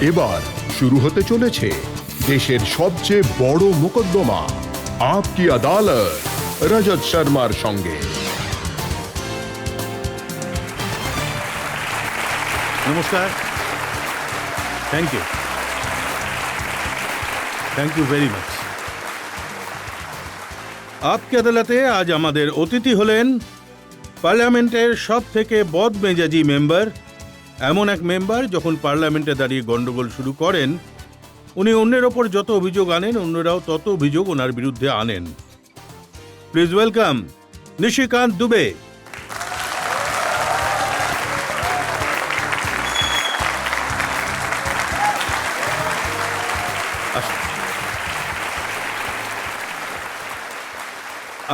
এবার শুরু হতে চলেছে দেশের সবচেয়ে বড় মোকদ্দমা আপকি আদালত রজত শর্মার সঙ্গে। নমস্কার। Thank you very much. আপকি আদালতে আজ আমাদের অতিথি হলেন পার্লামেন্টের সব থেকে বদমেজাজি মেম্বার, এমন এক মেম্বার যখন পার্লামেন্টে দাঁড়িয়ে গন্ডগোল শুরু করেন উনি অন্যের ওপর যত অভিযোগ আনেন অন্যরাও তত অভিযোগ ওনার বিরুদ্ধে আনেন। Please welcome Nishikant Dubey.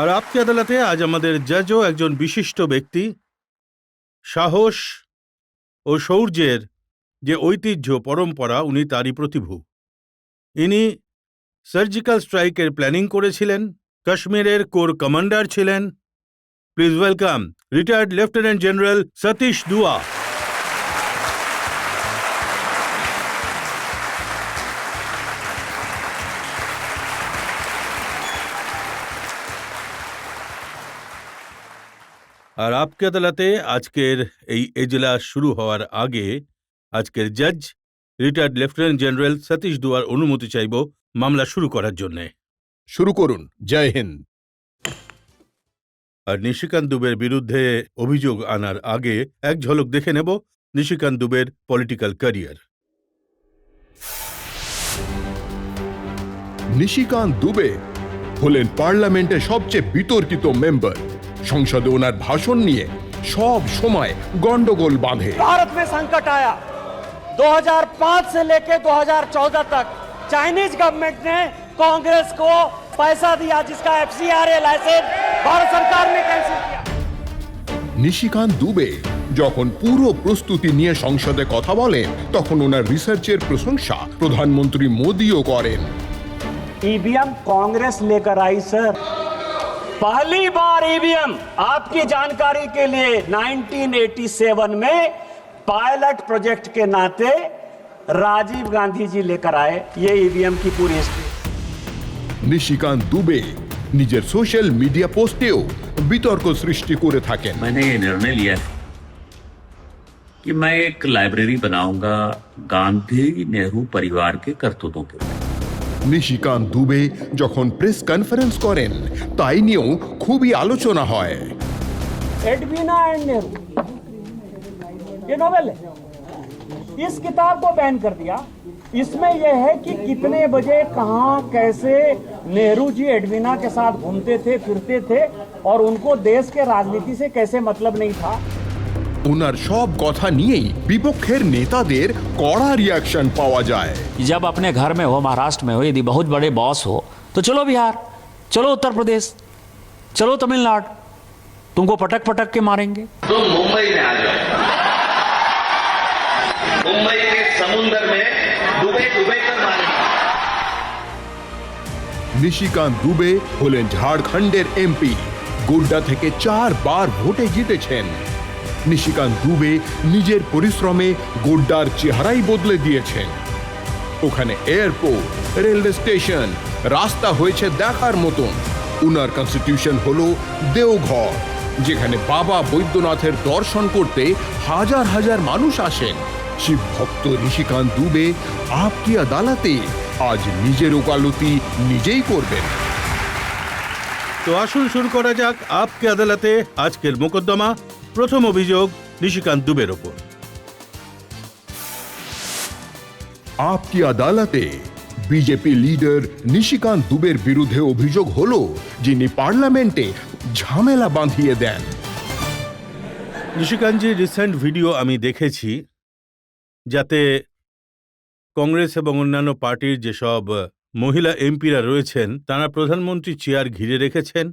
আর আপকি আদালতে আজ আমাদের জাজও একজন বিশিষ্ট ব্যক্তি। সাহস ও শৌর্যের যে ঐতিহ্য পরম্পরা উনি তারই প্রতিভূ। ইনি সার্জিক্যাল স্ট্রাইকের প্ল্যানিং করেছিলেন, কাশ্মীরের কোর কমান্ডার ছিলেন। Please welcome retired lieutenant general Satish দুয়া। আর আপকি আদালতে আজকের এই এজলাস শুরু হওয়ার আগে আজকের জাজ রিটায়ার্ড লেফটেন্যান্ট জেনারেল সতীশ দুয়ার অনুমতি চাইব মামলা শুরু করার জন্য। শুরু করুন। জয় হিন্দ। আর নিশিকান্ত দুবের বিরুদ্ধে অভিযোগ আনার আগে এক ঝলক দেখে নেব নিশিকান্ত দুবের পলিটিক্যাল ক্যারিয়ার। নিশিকান্ত দুবে হলেন পার্লামেন্টের সবচেয়ে বিতর্কিত মেম্বার। সংসদে ওনার ভাষণ নিয়ে সব সময় গন্ডগোল বাঁধে। भारत में संकट आया 2005 से लेकर 2014 तक चाइनीज गवर्नमेंट ने कांग्रेस को पैसा दिया जिसका एफसीआरए लाइसेंस भारत सरकार ने कैंसिल किया। নিশিকান্ত দুবে যখন পুরো প্রস্তুতি নিয়ে সংসদে কথা বলেন তখন ওনার রিসার্চের প্রশংসা প্রধানমন্ত্রী মোদিও করেন। ईवीएम कांग्रेस लेकर आई सर, पहली बार ईवीएम आपकी जानकारी के लिए 1987 में पायलट प्रोजेक्ट के नाते राजीव गांधी जी लेकर आए ये ईवीएम की पूरी हिस्ट्री। নিশিকান্ত দুবে নিজের সোশ্যাল মিডিয়া পোস্টেও বিতর্ক সৃষ্টি করে থাকেন। मैंने ये निर्णय लिया है कि मैं एक लाइब्रेरी बनाऊंगा गांधी नेहरू परिवार के करतूतों के। নিশিকান্ত দুবে যখন প্রেস কনফারেন্স করেন তাই নিয়েও খুবই আলোচনা হয়। एडवीना एंड नेहरू ये नोवेल है, इस किताब को बैन कर दिया। इसमें यह है कि कितने बजे कहां कैसे नेहरू जी एडवीना के साथ घूमते थे फिरते थे और उनको देश के राजनीति से कैसे मतलब नहीं था। ওনার সব কথা নিয়েই বিপক্ষের নেতাদের কড়া রিয়াকশন পাওয়া যায়। जब अपने घर में हो, महाराष्ट्र में हो, यदि बहुत बड़े बॉस हो तो चलो बिहार, चलो उत्तर प्रदेश, चलो तमिलनाडु, तुमको पटक पटक के मारेंगे। तो मुंबई में आ जाओ, मुंबई के समुद्र में डूबे डूबे कर मारेंगे। নিশিকান্ত দুবে হলেন ঝাড়খণ্ডের এমপি। গোড্ডা থেকে 4 বার ভোটে জিতেছেন। নিশিকান্ত দুবে নিজের পরিশ্রমে গোড্ডার চেহারাই বদলে দিয়েছেন। ওখানে এয়ারপোর্ট, রেলওয়ে স্টেশন, রাস্তা হয়েছে দেখার মতন। উনার কনস্টিটিউশন হলো দেওঘর, যেখানে বাবা বৈদ্যনাথের দর্শন করতে হাজার হাজার মানুষ আসেন। শিব ভক্ত নিশিকান্ত দুবে আপকি আদালতে আজ নিজের ওকালতি নিজেই করবেন। তো আসুন শুরু করা যাক আপকি আদালতে আজকের মোকদ্দমা। প্রথম অভিযোগ নিশিকান্ত দুবের ওপর। আপকি আদালতে বিজেপি লিডার নিশিকান্ত দুবের বিরুদ্ধে অভিযোগ হলো যিনি পার্লামেন্টে ঝামেলা বাঁধিয়ে দেন। নিশিকান্তজির রিসেন্ট ভিডিও আমি দেখেছি, যাতে কংগ্রেস এবং অন্যান্য পার্টির যেসব মহিলা এমপিরা রয়েছেন তারা প্রধানমন্ত্রী চেয়ার ঘিরে রেখেছেন।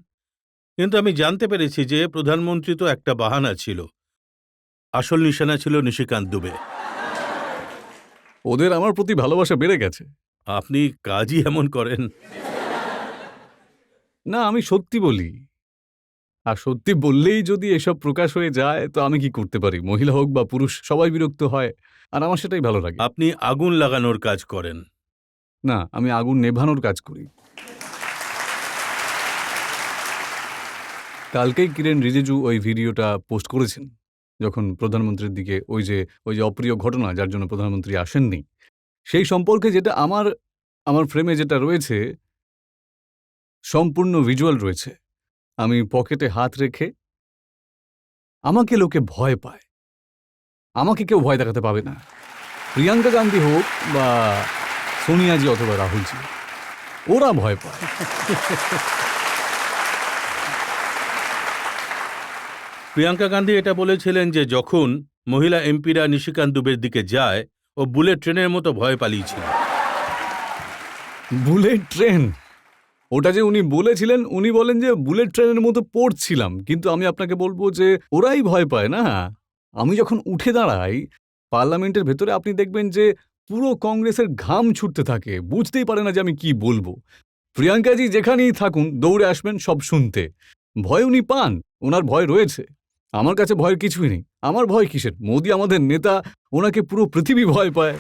কিন্তু আমি জানতে পেরেছি যে প্রধানমন্ত্রী তো একটা বাহানা ছিল, আসল নিশানা ছিল নিশিকান্ত দুবে। ওদের আমার প্রতি ভালোবাসা বেড়ে গেছে। আপনি কাজই এমন করেন। না, আমি সত্যি বলি, আর সত্যি বললেই যদি এসব প্রকাশ হয়ে যায় তো আমি কি করতে পারি? মহিলা হোক বা পুরুষ সবাই বিরক্ত হয়, আর আমার সেটাই ভালো লাগে। আপনি আগুন লাগানোর কাজ করেন। না, আমি আগুন নেভানোর কাজ করি। কালকেই কিরেন রিজিজু ওই ভিডিওটা পোস্ট করেছেন, যখন প্রধানমন্ত্রীর দিকে ওই যে অপ্রিয় ঘটনা যার জন্য প্রধানমন্ত্রী আসেননি, সেই সম্পর্কে যেটা আমার ফ্রেমে যেটা রয়েছে, সম্পূর্ণ ভিজুয়াল রয়েছে। আমি পকেটে হাত রেখে, আমাকে লোকে ভয় পায়, আমাকে কেউ ভয় দেখাতে পাবে না। প্রিয়াঙ্কা গান্ধী হোক বা সোনিয়াজি অথবা রাহুলজি, ওরা ভয় পায়। প্রিয়াঙ্কা গান্ধী এটা বলেছিলেন যে যখন মহিলা এমপিরা নিশিকান্ত দুবের দিকে যায়, ও বুলেট ট্রেনের মতো ভয় পালিয়েছিল। বুলেট ট্রেন, ওটা যে উনি বলেছিলেন, উনি বলেন যে বুলেট ট্রেনের মতো পড়ছিলাম, কিন্তু আমি আপনাকে বলবো যে ওরাই ভয় পায় না। আমি যখন উঠে দাঁড়াই পার্লামেন্টের ভেতরে, আপনি দেখবেন যে পুরো কংগ্রেসের ঘাম ছুটতে থাকে, বুঝতেই পারে না যে আমি কি বলবো। প্রিয়াঙ্কাজি যেখানেই থাকুন দৌড়ে আসবেন সব শুনতে। ভয় উনি পান, ওনার ভয় রয়েছে। আমার কাছে ভয়ের কিছুই নেই। আমার ভয় কিসের? মোদি আমাদের নেতা, ওনাকে পুরো পৃথিবী ভয় পায়।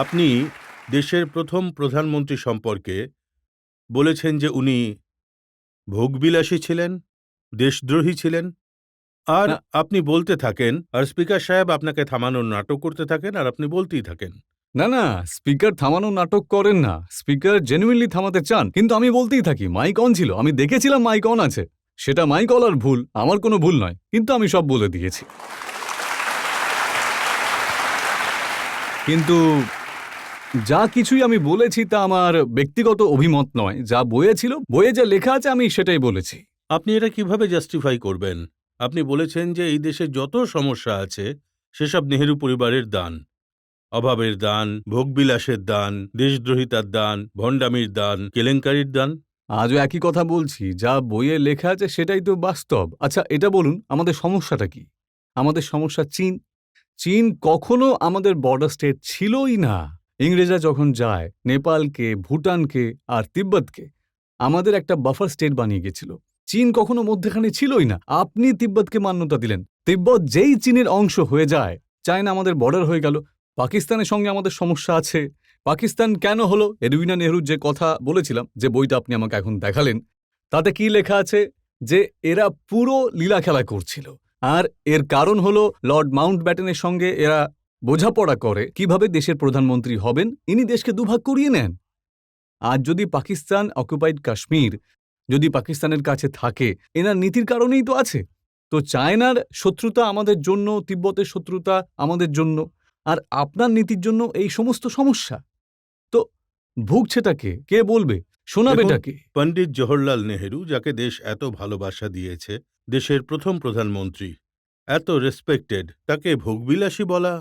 আপনি দেশের প্রথম প্রধানমন্ত্রী সম্পর্কে বলেছেন যে উনি ভোগবিলাসী ছিলেন, দেশদ্রোহী ছিলেন, আর না। আপনি বলতে থাকেন, আর স্পিকার সাহেব আপনাকে থামানোর নাটক করতে থাকেন, আর আপনি বলতেই থাকেন। না না, স্পিকার থামানো নাটক করেন না। স্পিকার জেনুইনলি থামাতে চান, কিন্তু আমি বলতেই থাকি। মাইক অন ছিল, আমি দেখেছিলাম মাইক অন আছে। সেটা মাইক অলার ভুল, আমার কোনো ভুল নয়, কিন্তু আমি সব বলে দিয়েছি। কিন্তু যা কিছুই আমি বলেছি তা আমার ব্যক্তিগত অভিমত নয়। যা বইয়ে ছিল, বইয়ে যা লেখা আছে, আমি সেটাই বলেছি। আপনি এটা কিভাবে জাস্টিফাই করবেন? আপনি বলেছেন যে এই দেশে যত সমস্যা আছে সেসব নেহেরু পরিবারের দান, অভাবের দান, ভোগবিলাসের দান, দেশদ্রোহিতার দান, ভণ্ডামির দান, কেলেঙ্কারির দান। আজও একই কথা বলছি, যা বইয়ে লেখা আছে সেটাই তো বাস্তব। আচ্ছা, এটা বলুন, আমাদের সমস্যাটা কি? আমাদের সমস্যা চীন। চীন কখনো আমাদের বর্ডার স্টেট ছিলই না। ইংরেজরা যখন যায়, নেপালকে, ভুটানকে আর তিব্বতকে আমাদের একটা বাফার স্টেট বানিয়ে গেছিল। চীন কখনো মধ্যখানে ছিলই না। আপনি তিব্বতকে মান্যতা দিলেন, তিব্বত যেই চীনের অংশ হয়ে যায়, চায়না আমাদের বর্ডার হয়ে গেল। পাকিস্তানের সঙ্গে আমাদের সমস্যা আছে। পাকিস্তান কেন হলো? এডুইনা নেহরুর যে কথা বলেছিলাম, যে বইটা আপনি আমাকে এখন দেখালেন, তাতে কি লেখা আছে? যে এরা পুরো লীলা খেলা করছিল, আর এর কারণ হলো লর্ড মাউন্টব্যাটেনের সঙ্গে এরা বোঝাপড়া করে কিভাবে দেশের প্রধানমন্ত্রী হবেন। ইনি দেশকে দুভাগ করিয়ে নেন। আর যদি পাকিস্তান অকুপাইড কাশ্মীর যদি পাকিস্তানের কাছে থাকে, এনার নীতির কারণেই তো আছে। তো চায়নার শত্রুতা আমাদের জন্য, তিব্বতের শত্রুতা আমাদের জন্য, আর আপনার নীতির জন্য এই সমস্ত সমস্যা। তো ভুগছেটাকে কে বলবে? শোনাবেটাকে? পণ্ডিত জওহরলাল নেহেরু, যাকে দেশ এত ভালোবাসা দিয়েছে, দেশের প্রথম প্রধানমন্ত্রী, এত রেসপেক্টেড, তাকে ভোগবিলাসী বলা?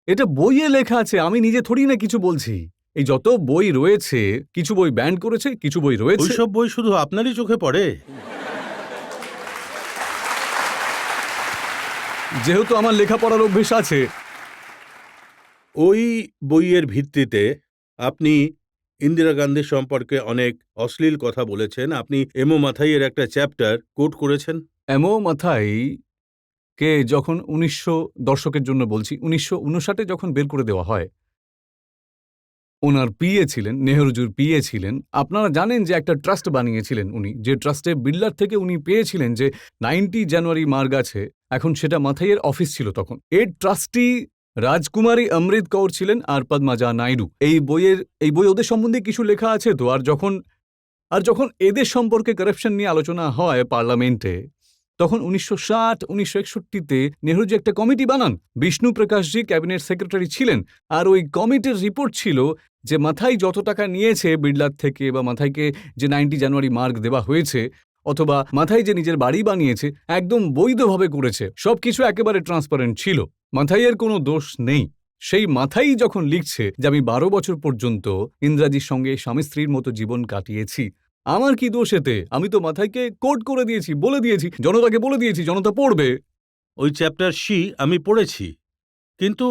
এটা বইয়ে লেখা আছে, আমি নিজে থোড়ি না কিছু বলছি। এই যত বই রয়েছে, কিছু বই ব্যান করেছে, কিছু বই রয়েছে। ওইসব বই শুধু আপনারই চোখে পড়ে? যেহেতু আমার লেখাপড়ার অভ্যেস আছে। ওই বইয়ের ভিত্তিতে আপনি ইন্দিরা গান্ধী সম্পর্কে অনেক অশ্লীল কথা বলেছেন। আপনি এমও মাথাইয়ের একটা চ্যাপ্টার কোট করেছেন। এমও মাথাই কে যখন ১৯০০ দশকের জন্য বলছি, ১৯৫৯ যখন বের করে দেওয়া হয়, ওনার পিএ ছিলেন, নেহরুজির পিএ ছিলেন। আপনারা জানেন যে একটা ট্রাস্ট বানিয়েছিলেন উনি, যে ট্রাস্টে বিড়লার থেকে উনি পেয়েছিলেন যে 90 জানুয়ারি মার্গ আছে, এখন সেটা মাথাইয়ের অফিস ছিল তখন। এর ট্রাস্টি রাজকুমারী অমৃত কৌর ছিলেন আর পদ্মাজা নাইডু। এই বই ওদের সম্বন্ধে কিছু লেখা আছে তো। আর যখন এদের সম্পর্কে কারাপশন নিয়ে আলোচনা হয় পার্লামেন্টে, তখন ১৯৬০-১৯৬১-তে নেহরুজি একটা কমিটি বানান। বিষ্ণু প্রকাশজি ক্যাবিনেট সেক্রেটারি ছিলেন, আর ওই কমিটির রিপোর্ট ছিল যে মাথাই যত টাকা নিয়েছে বিড়লার থেকে, বা মাথাইকে যে 90 জানুয়ারি মার্গ দেওয়া হয়েছে, অথবা মাথাই যে নিজের বাড়ি বানিয়েছে, একদম বৈধভাবে করেছে। সবকিছু একেবারে ট্রান্সপারেন্ট ছিল, মাথাইয়ের কোনো দোষ নেই। সেই মাথাই যখন লিখছে যে আমি ১২ বছর পর্যন্ত ইন্দিরাজির সঙ্গে স্বামী স্ত্রীর মতো জীবন কাটিয়েছি, আমার কি দোষ এতে? আমি তো মাথাইকে কোট করে দিয়েছি, বলে দিয়েছি, জনতাকে বলে দিয়েছি, জনতা পড়বে। ওই চ্যাপ্টার আমি পড়েছি, কিন্তু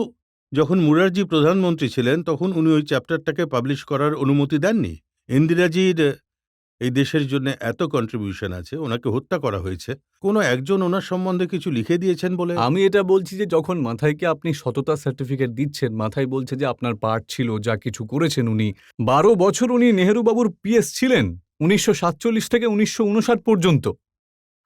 যখন মুরারজি প্রধানমন্ত্রী ছিলেন তখন উনি ওই চ্যাপ্টারটাকে পাবলিশ করার অনুমতি দেননি। ইন্দিরাজির এই দেশের জন্য এত কন্ট্রিবিউশন আছে, ওনাকে হত্যা করা হয়েছে, কোনো একজন ওনার সম্বন্ধে কিছু লিখে দিয়েছেন বলে? আমি এটা বলছি যে যখন মাথাইকে আপনি সততা সার্টিফিকেট দিচ্ছেন, মাথায় বলছে যে আপনার পার্ট ছিল, যা কিছু করেছেন উনি। 12 বছর উনি নেহেরু বাবুর পিএস ছিলেন, 1947 থেকে 1959 পর্যন্ত।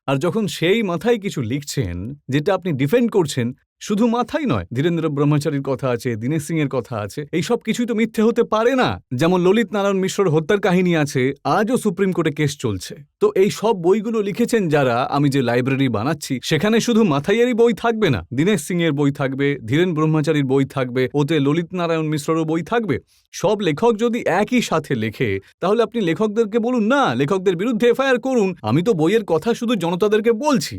আর যখন সেই মাথায় কিছু লিখছেন, যেটা আপনি ডিফেন্ড করছেন, শুধু মাথায় নয়, ধীরেন্দ্র ব্রহ্মচারীর কথা আছে, দীনেশ সিং এর কথা আছে, এই সব কিছুই তো মিথ্যে হতে পারে না। যেমন ললিত নারায়ণ মিশ্রর হত্যার কাহিনী আছে, আজও সুপ্রিম কোর্টে কেস চলছে। তো এই সব বইগুলো লিখেছেন যারা, আমি যে লাইব্রেরি বানাচ্ছি সেখানে শুধু মাথাইয়েরই বই থাকবে না, দীনেশ সিং এর বই থাকবে, ধীরেন ব্রহ্মচারীর বই থাকবে, ওতে ললিত নারায়ণ মিশ্ররও বই থাকবে। সব লেখক যদি একই সাথে লেখে, তাহলে আপনি লেখকদেরকে বলুন না, লেখকদের বিরুদ্ধে এফআইআর করুন। আমি তো বইয়ের কথা শুধু জনতাদেরকে বলছি।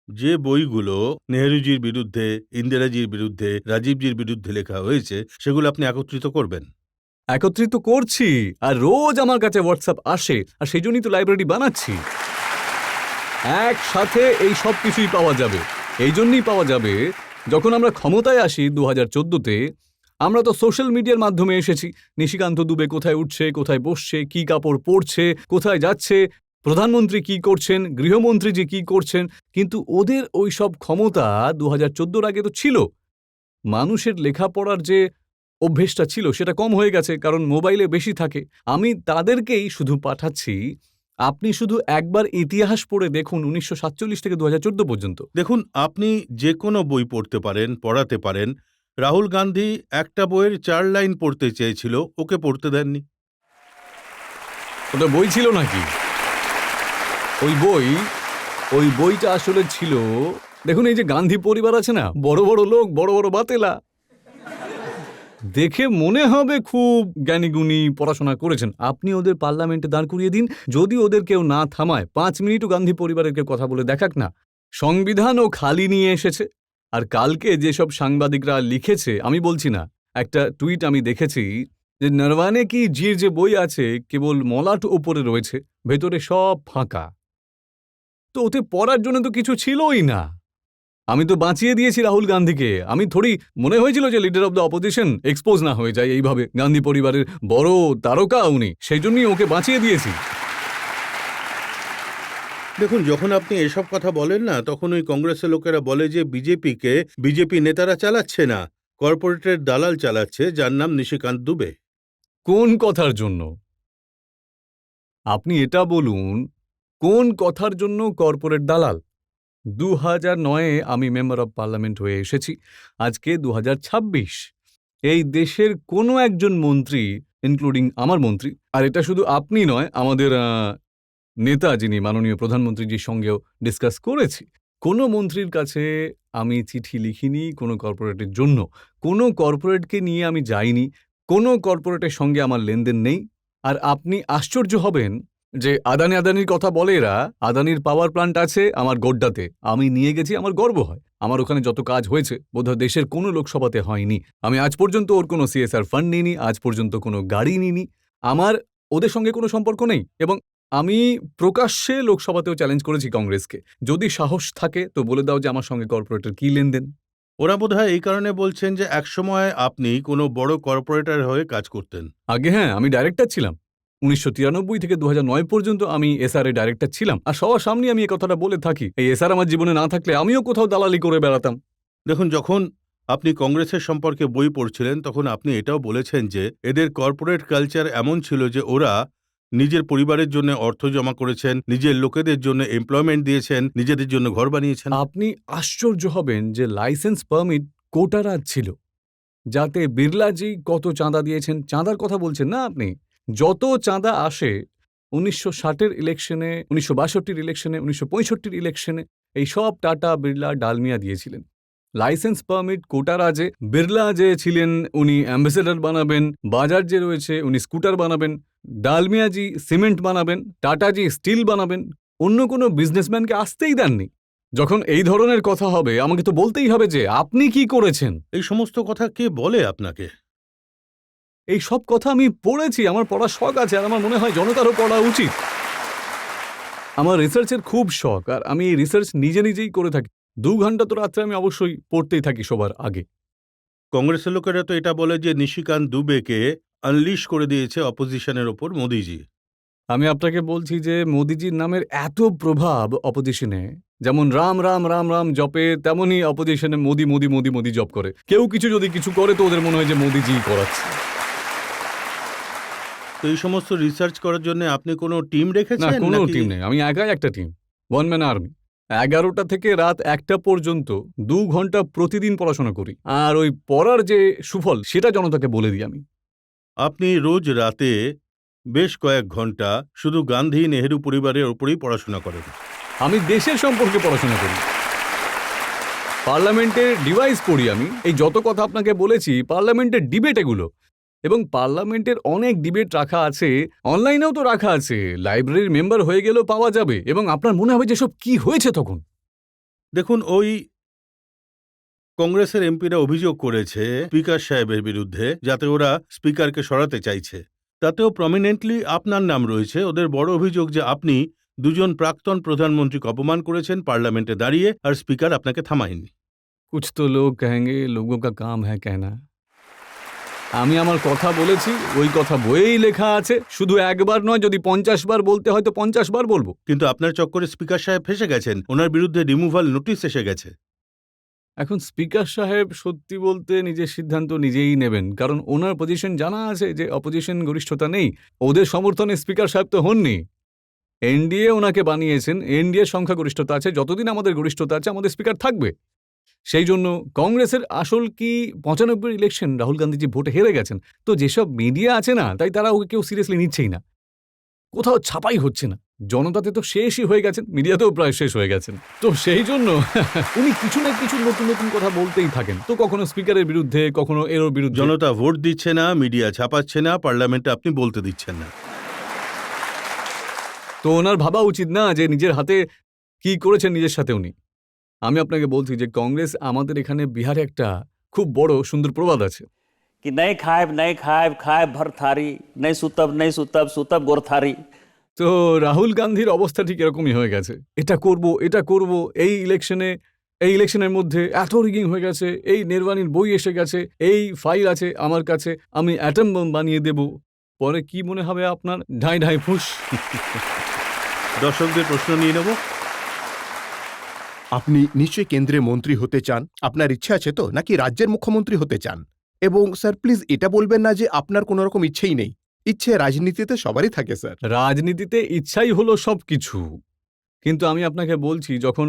যে বইগুলো নেহেরুজির বিরুদ্ধে, ইন্দিরাজির বিরুদ্ধে, রাজীবজির বিরুদ্ধে লেখা হয়েছে, সেগুলো আপনি একত্রিত করবেন। একত্রিত করছি, আর রোজ আমার কাছে হোয়াটসঅ্যাপ আসে, আর সেই জন্যই তো লাইব্রেরি বানাচ্ছি। একসাথে এই সব কিছুই পাওয়া যাবে। এই জন্যই পাওয়া যাবে, যখন আমরা ক্ষমতায় আসি 2014-তে, আমরা তো সোশ্যাল মিডিয়ার মাধ্যমে এসেছি। নিশিকান্ত দুবে কোথায় উঠছে, কোথায় বসছে, কি কাপড় পরছে, কোথায় যাচ্ছে, প্রধানমন্ত্রী কি করছেন, গৃহমন্ত্রী যে কি করছেন। কিন্তু ওদের ওই সব ক্ষমতা 2014-র আগে তো ছিল। মানুষের লেখাপড়ার যে অভ্যেসটা ছিল সেটা কম হয়ে গেছে, কারণ মোবাইলে বেশি থাকে। আমি তাদেরকেই শুধু পাঠাচ্ছি, আপনি শুধু একবার ইতিহাস পড়ে দেখুন 1947 থেকে 2014 পর্যন্ত। দেখুন, আপনি যে কোনো বই পড়তে পারেন, পড়াতে পারেন। রাহুল গান্ধী একটা বইয়ের 4 লাইন পড়তে চেয়েছিল, ওকে পড়তে দেননি। ওটা বই ছিল নাকি? ওই বইটা আসলে ছিল, দেখুন এই যে গান্ধী পরিবার আছে না, বড় বড় লোক, বড় বড় বাতেলা, দেখে মনে হবে খুব জ্ঞানীগুণী, পড়াশোনা করেছেন। আপনি ওদের পার্লামেন্টে দাঁড় করিয়ে দিন, যদি ওদের কেউ না থামায়, 5 মিনিটও গান্ধী পরিবারের কেউ কথা বলে দেখাক না। সংবিধান ও খালি নিয়ে এসেছে। আর কালকে যেসব সাংবাদিকরা লিখেছে, আমি বলছি না, একটা টুইট আমি দেখেছি যে নরওয়ানে কি জির যে বই আছে, কেবল মলাট ওপরে রয়েছে, ভেতরে সব ফাঁকা। তো ওতে পড়ার জন্য তো কিছু ছিলই না। আমি তো বাঁচিয়ে দিয়েছি রাহুল গান্ধীকে। আমি থোড়ি মনে হয়েছিল যে leader of the opposition expose না হয়ে যায় এইভাবে, গান্ধী পরিবারের বড় তারকা উনি, সেই জন্যই ওকে বাঁচিয়ে দিয়েছি। দেখুন, যখন আপনি এসব কথা বলেন না, তখন ওই কংগ্রেসের লোকেরা বলে যে বিজেপিকে বিজেপি নেতারা চালাচ্ছে না, কর্পোরেটের দালাল চালাচ্ছে, যার নাম নিশিকান্ত দুবে। কোন কথার জন্য? আপনি এটা বলুন, কোন কথার জন্য কর্পোরেট দালাল? 2009-এ আমি মেম্বার অব পার্লামেন্ট হয়ে এসেছি, আজকে 2026। এই দেশের কোনো একজন মন্ত্রী, ইনক্লুডিং আমার মন্ত্রী, আর এটা শুধু আপনি নয়, আমাদের নেতা যিনি মাননীয় প্রধানমন্ত্রীজির সঙ্গেও ডিসকাস করেছি, কোনো মন্ত্রীর কাছে আমি চিঠি লিখিনি কোনো কর্পোরেটের জন্য। কোনো কর্পোরেটকে নিয়ে আমি যাইনি, কোনো কর্পোরেটের সঙ্গে আমার লেনদেন নেই। আর আপনি আশ্চর্য হবেন যে আদানির কথা বলে এরা, আদানির পাওয়ার প্ল্যান্ট আছে আমার গোড্ডাতে, আমি নিয়ে গেছি, আমার গর্ব হয়। আমার ওখানে যত কাজ হয়েছে বোধহয় দেশের কোনো লোকসভাতে হয়নি। আমি আজ পর্যন্ত ওর কোনো সিএসআর ফান্ড নিইনি, আজ পর্যন্ত কোনো গাড়ি নিইনি। আমার ওদের সঙ্গে কোনো সম্পর্ক নেই। এবং আমি প্রকাশ্যে লোকসভাতেও চ্যালেঞ্জ করেছি কংগ্রেসকে, যদি সাহস থাকে তো বলে দাও যে আমার সঙ্গে কর্পোরেটের কী লেনদেন। ওরা বোধহয় এই কারণে বলছেন যে একসময় আপনি কোনো বড় কর্পোরেটর হয়ে কাজ করতেন। আগে হ্যাঁ, আমি ডাইরেক্টর ছিলাম। 1993 থেকে 2009 পর্যন্ত আমি এসআর এ ডাইরেক্টর ছিলাম। আর সবার সামনে আমি এই কথাটা বলে থাকি, এই এসআর আমার জীবনে না থাকলে আমিও কোথাও দালালি করে বেড়াতাম। দেখুন, যখন আপনি কংগ্রেসের সম্পর্কে বই পড়ছিলেন, তখন আপনি এটাও বলেছেন যে এদের কর্পোরেট কালচার এমন ছিল যে ওরা নিজের পরিবারের জন্য অর্থ জমা করেছেন, নিজের লোকেদের জন্য এমপ্লয়মেন্ট দিয়েছেন, নিজেদের জন্য ঘর বানিয়েছেন। আপনি আশ্চর্য হবেন যে লাইসেন্স পারমিট কোটারাজ ছিল, যাতে বিড়লাজি কত চাঁদা দিয়েছেন। চাঁদার কথা বলছেন না আপনি? যত চাঁদা আসে 1960-এর ইলেকশনে, 1962-র ইলেকশনে, 1965-র ইলেকশনে, এই সব টাটা, বিড়লা, ডালমিয়া দিয়েছিলেন। লাইসেন্স পারমিট কোটারাজে বিড়লা যে ছিলেন উনি অ্যাম্বাসেডর বানাবেন, বাজার যে রয়েছে উনি স্কুটার বানাবেন, ডালমিয়াজি সিমেন্ট বানাবেন, টাটাজি স্টিল বানাবেন, অন্য কোনো বিজনেসম্যানকে আসতেই দেননি। যখন এই ধরনের কথা হবে আমাকে তো বলতেই হবে যে আপনি কি করেছেন। এই সমস্ত কথা কে বলে আপনাকে? এই সব কথা আমি পড়েছি, আমার পড়ার শখ আছে, আর আমার মনে হয় জনতারও পড়া উচিত। আমার রিসার্চের খুব শখ, আর আমি এই রিসার্চ নিজেই করে থাকি। 2 ঘন্টা তো রাত্রে আমি অবশ্যই পড়তেই থাকি সবার আগে। কংগ্রেসের লোকেরা তো এটা বলে যে নিশিকান্ত দুবেকে আনলিশ করে দিয়েছে অপোজিশনের ওপর মোদিজি। আমি আপনাকে বলছি যে মোদিজির নামের এত প্রভাব অপোজিশনে, যেমন রাম রাম রাম রাম জপে, তেমনই অপোজিশনে মোদি মোদি মোদি মোদি জপ করে। কেউ কিছু যদি কিছু করে তো ওদের মনে হয় যে মোদিজি করাচ্ছে। তো এই সমস্ত রিসার্চ করার জন্য আপনি কোনো টিম না, রেখেছেন কোনো নাকি? টিম নেই, আমি একাই একটা টিম, ওয়ান ম্যান আর্মি। 11টা থেকে রাত 1টা পর্যন্ত 2 ঘন্টা প্রতিদিন পড়াশোনা করি, আর ওই পড়ার যে সুফল সেটা জনতাকে বলে দিই আমি। আপনি রোজ রাতে বেশ কয়েক ঘন্টা শুধু গান্ধী নেহেরু পরিবারের ওপরেই পড়াশোনা করেন। আমি দেশের সম্পর্কে পড়াশোনা করি, পার্লামেন্টের ডিভাইস পড়ি আমি। এই যত কথা আপনাকে বলেছি পার্লামেন্টের ডিবেট এগুলো, এবং পার্লামেন্টের অনেক ডিবেট রাখা আছে, অনলাইনেও তো রাখা আছে, লাইব্রেরির মেম্বার হয়ে গেলেও পাওয়া যাবে, এবং আপনার মনে হবে যে সব কি হয়েছে তখন। দেখুন, ওই কংগ্রেসের এমপিরা অভিযোগ করেছে স্পিকার সাহেবের বিরুদ্ধে, যাতে ওরা স্পিকারকে সরাতে চাইছে। তাতেও প্রমিনেন্টলি আপনার নাম রয়েছে। ওদের বড় অভিযোগ যে আপনি দুজন প্রাক্তন প্রধানমন্ত্রীকে অপমান করেছেন পার্লামেন্টে দাঁড়িয়ে, আর স্পিকার আপনাকে থামায়নি। কুছ তো লোক কহেঙ্গে লোগোं का काम है कहना। আমি আমার কথা বলেছি, ওই কথা বইয়েই লেখা আছে। শুধু একবার নয়, যদি 50 বার বলতে হয় তো 50 বার বলবো। কিন্তু আপনার চক্করে স্পিকার সাহেব ফেসে গেছেন, ওনার বিরুদ্ধে রিমুভাল নোটিশ এসে গেছে। এখন স্পিকার সাহেব সত্যি বলতে নিজের সিদ্ধান্ত নিজেই নেবেন, কারণ ওনার পজিশন জানা আছে যে অপোজিশন গরিষ্ঠতা নেই, ওদের সমর্থনে স্পিকার সাহেব তো হননি। এনডিএ ওনাকে বানিয়েছেন, এনডিএ সংখ্যাগরিষ্ঠতা আছে, যতদিন আমাদের গরিষ্ঠতা আছে আমাদের স্পিকার থাকবে। সেই জন্য কংগ্রেসের আসল কি 95 ইলেকশন রাহুল গান্ধীজি ভোটে হেরে গেছেন, তো যেসব মিডিয়া আছে না, তাই তারা ওকে কেউ সিরিয়াসলি নিচ্ছেই না, কোথাও ছাপাই হচ্ছে না। জনতাতে তো শেষই হয়ে গেছেন, মিডিয়াতেও প্রায় শেষ হয়ে গেছেন। তো সেই জন্য উনি কিছু না কিছু নতুন নতুন কথা বলতেই থাকেন, তো কখনো স্পিকারের বিরুদ্ধে, কখনো এরও বিরুদ্ধে। জনতা ভোট দিচ্ছে না, মিডিয়া ছাপাচ্ছে না, পার্লামেন্টে আপনি বলতে দিচ্ছেন না। তো ওনার ভাবা উচিত না যে নিজের হাতে কি করেছেন নিজের সাথে উনি। আমি আপনাকে বলছি যে কংগ্রেস আমাদের এখানে বিহারে একটা খুব বড় সুন্দর প্রবাদ আছে कि नहीं खाएब खाएब भर थारी, नहीं सुतब सुतब गोर थारी। তো রাহুল গান্ধীর অবস্থা ঠিক এরকমই হয়ে গেছে, এটা করব, এই ইলেকশনের মধ্যে এত রিগিং হয়ে গেছে, এই নির্বাণীর বই এসে গেছে, এই ফাইল আছে আমার কাছে, আমি অ্যাটম বম বানিয়ে দেব। পরে কি মনে হবে আপনার? ঢাই ঢাই ফুস। দর্শকদের প্রশ্ন নিয়ে নেব। আপনি নিশ্চয়ই কেন্দ্রে মন্ত্রী হতে চান, আপনার ইচ্ছা আছে তো, নাকি রাজ্যের মুখ্যমন্ত্রী হতে চান? এবং স্যার প্লিজ এটা বলবেন না যে আপনার কোনো রকম ইচ্ছেই নেই। ইচ্ছে রাজনীতিতে সবারই থাকে স্যার। রাজনীতিতে ইচ্ছাই হলো সব কিছু, কিন্তু আমি আপনাকে বলছি যখন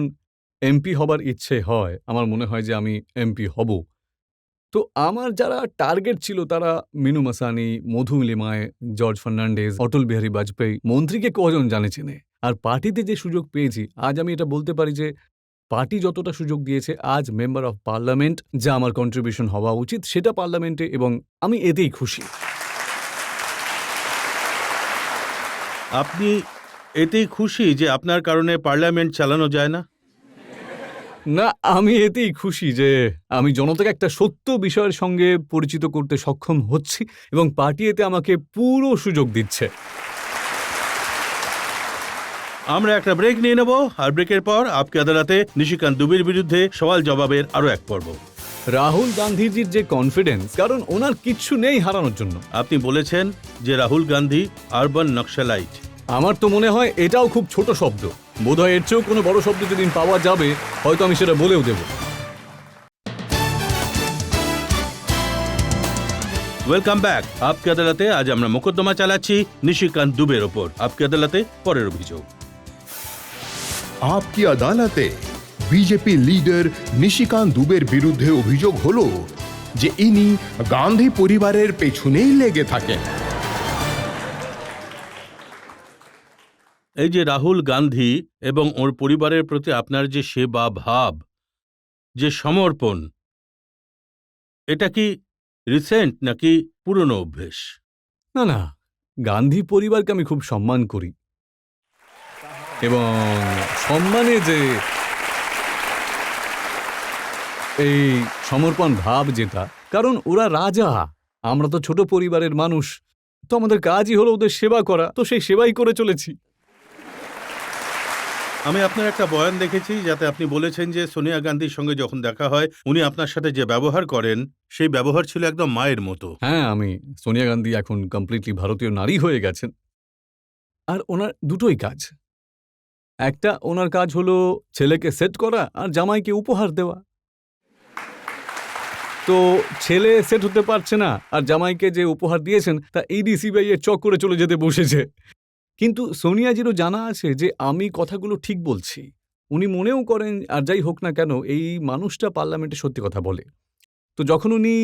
এমপি হবার ইচ্ছে হয়, আমার মনে হয় যে আমি এমপি হব। তো আমার যারা টার্গেট ছিল তারা মিনু মাসানি, মধু লিমায়, জর্জ ফার্নান্ডেজ, অটল বিহারী বাজপেয়ী, মন্ত্রীকে কজন জানে চেনে। আর পার্টিতে যে সুযোগ পেয়েছি, আজ আমি এটা বলতে পারি যে পার্টি যতটা সুযোগ দিয়েছে, আজ মেম্বার অফ পার্লামেন্ট যা আমার কন্ট্রিবিউশন হওয়া উচিত সেটা পার্লামেন্টে, এবং আমি এতেই খুশি। আপনি এতেই খুশি যে আপনার কারণে পার্লামেন্ট চালানো যায় না? না, আমি এতেই খুশি যে আমি জনতাকে একটা সত্য বিষয়ের সঙ্গে পরিচিত করতে সক্ষম হচ্ছি, এবং পার্টি এতে আমাকে পুরো সুযোগ দিচ্ছে। আমরা একটা ব্রেক নিয়ে নেব, আর ব্রেকের পর আপকে আদালতে নিশিকান্ত দুবের বিরুদ্ধে সওয়াল জবাবের আরো এক পর্ব। রাহুল গান্ধীজির যে কনফিডেন্স, কারণ ওনার কিচ্ছু নেই হারানোর জন্য। আপনি বলেছেন যে রাহুল গান্ধী আরবান নকশালাইট। আমার তো মনে হয় এটাও খুব ছোট শব্দ, বোধহয় এর চেয়েও কোনো বড় শব্দ যেদিন পাওয়া যাবে হয়তো আমি সেটা বলেও দেব। Welcome back. আপকে আদালতে আজ আমরা মোকদ্দমা চালাচ্ছি নিশিকান্ত দুবের ওপর। আপকে আদালতে পরের অভিযোগ। আপকি আদালতে বিজেপি লিডার নিশিকান্ত দুবের বিরুদ্ধে অভিযোগ হলো যে ইনি গান্ধী পরিবারের পেছনেই লেগে থাকেন। এই যে রাহুল গান্ধী এবং ওর পরিবারের প্রতি আপনার যে সেবা ভাব, যে সমর্পণ, এটা কি রিসেন্ট নাকি পুরনো অভ্যেস? না না, গান্ধী পরিবারকে আমি খুব সম্মান করি, এবং সম্মানে যে এই সমর্পণ ভাব যেটা, কারণ ওরা রাজা, আমরা তো ছোট পরিবারের মানুষ, তো আমাদের কাজই হলো ওদের সেবা করা, তো সেই সেবাই করে চলেছি। আমি আপনার একটা বয়ান দেখেছি যাতে আপনি বলেছেন যে সোনিয়া গান্ধীর সঙ্গে যখন দেখা হয় উনি আপনার সাথে যে ব্যবহার করেন সেই ব্যবহার ছিল একদম মায়ের মতো। হ্যাঁ, আমি সোনিয়া গান্ধী এখন কমপ্লিটলি ভারতীয় নারী হয়ে গেছেন, আর ওনার দুটোই কাজ। একটা ওনার কাজ হলো ছেলেকে সেট করা আর জামাইকে উপহার দেওয়া। তো ছেলে সেট হতে পারছে না, আর জামাইকে যে উপহার দিয়েছেন তা ইডি সিবিআই এর চক করে চলে যেতে বসেছে। কিন্তু সোনিয়াজিরও জানা আছে যে আমি কথাগুলো ঠিক বলছি। উনি মনেও করেন, আর যাই হোক না কেন, এই মানুষটা পার্লামেন্টে সত্যি কথা বলে। তো যখন উনি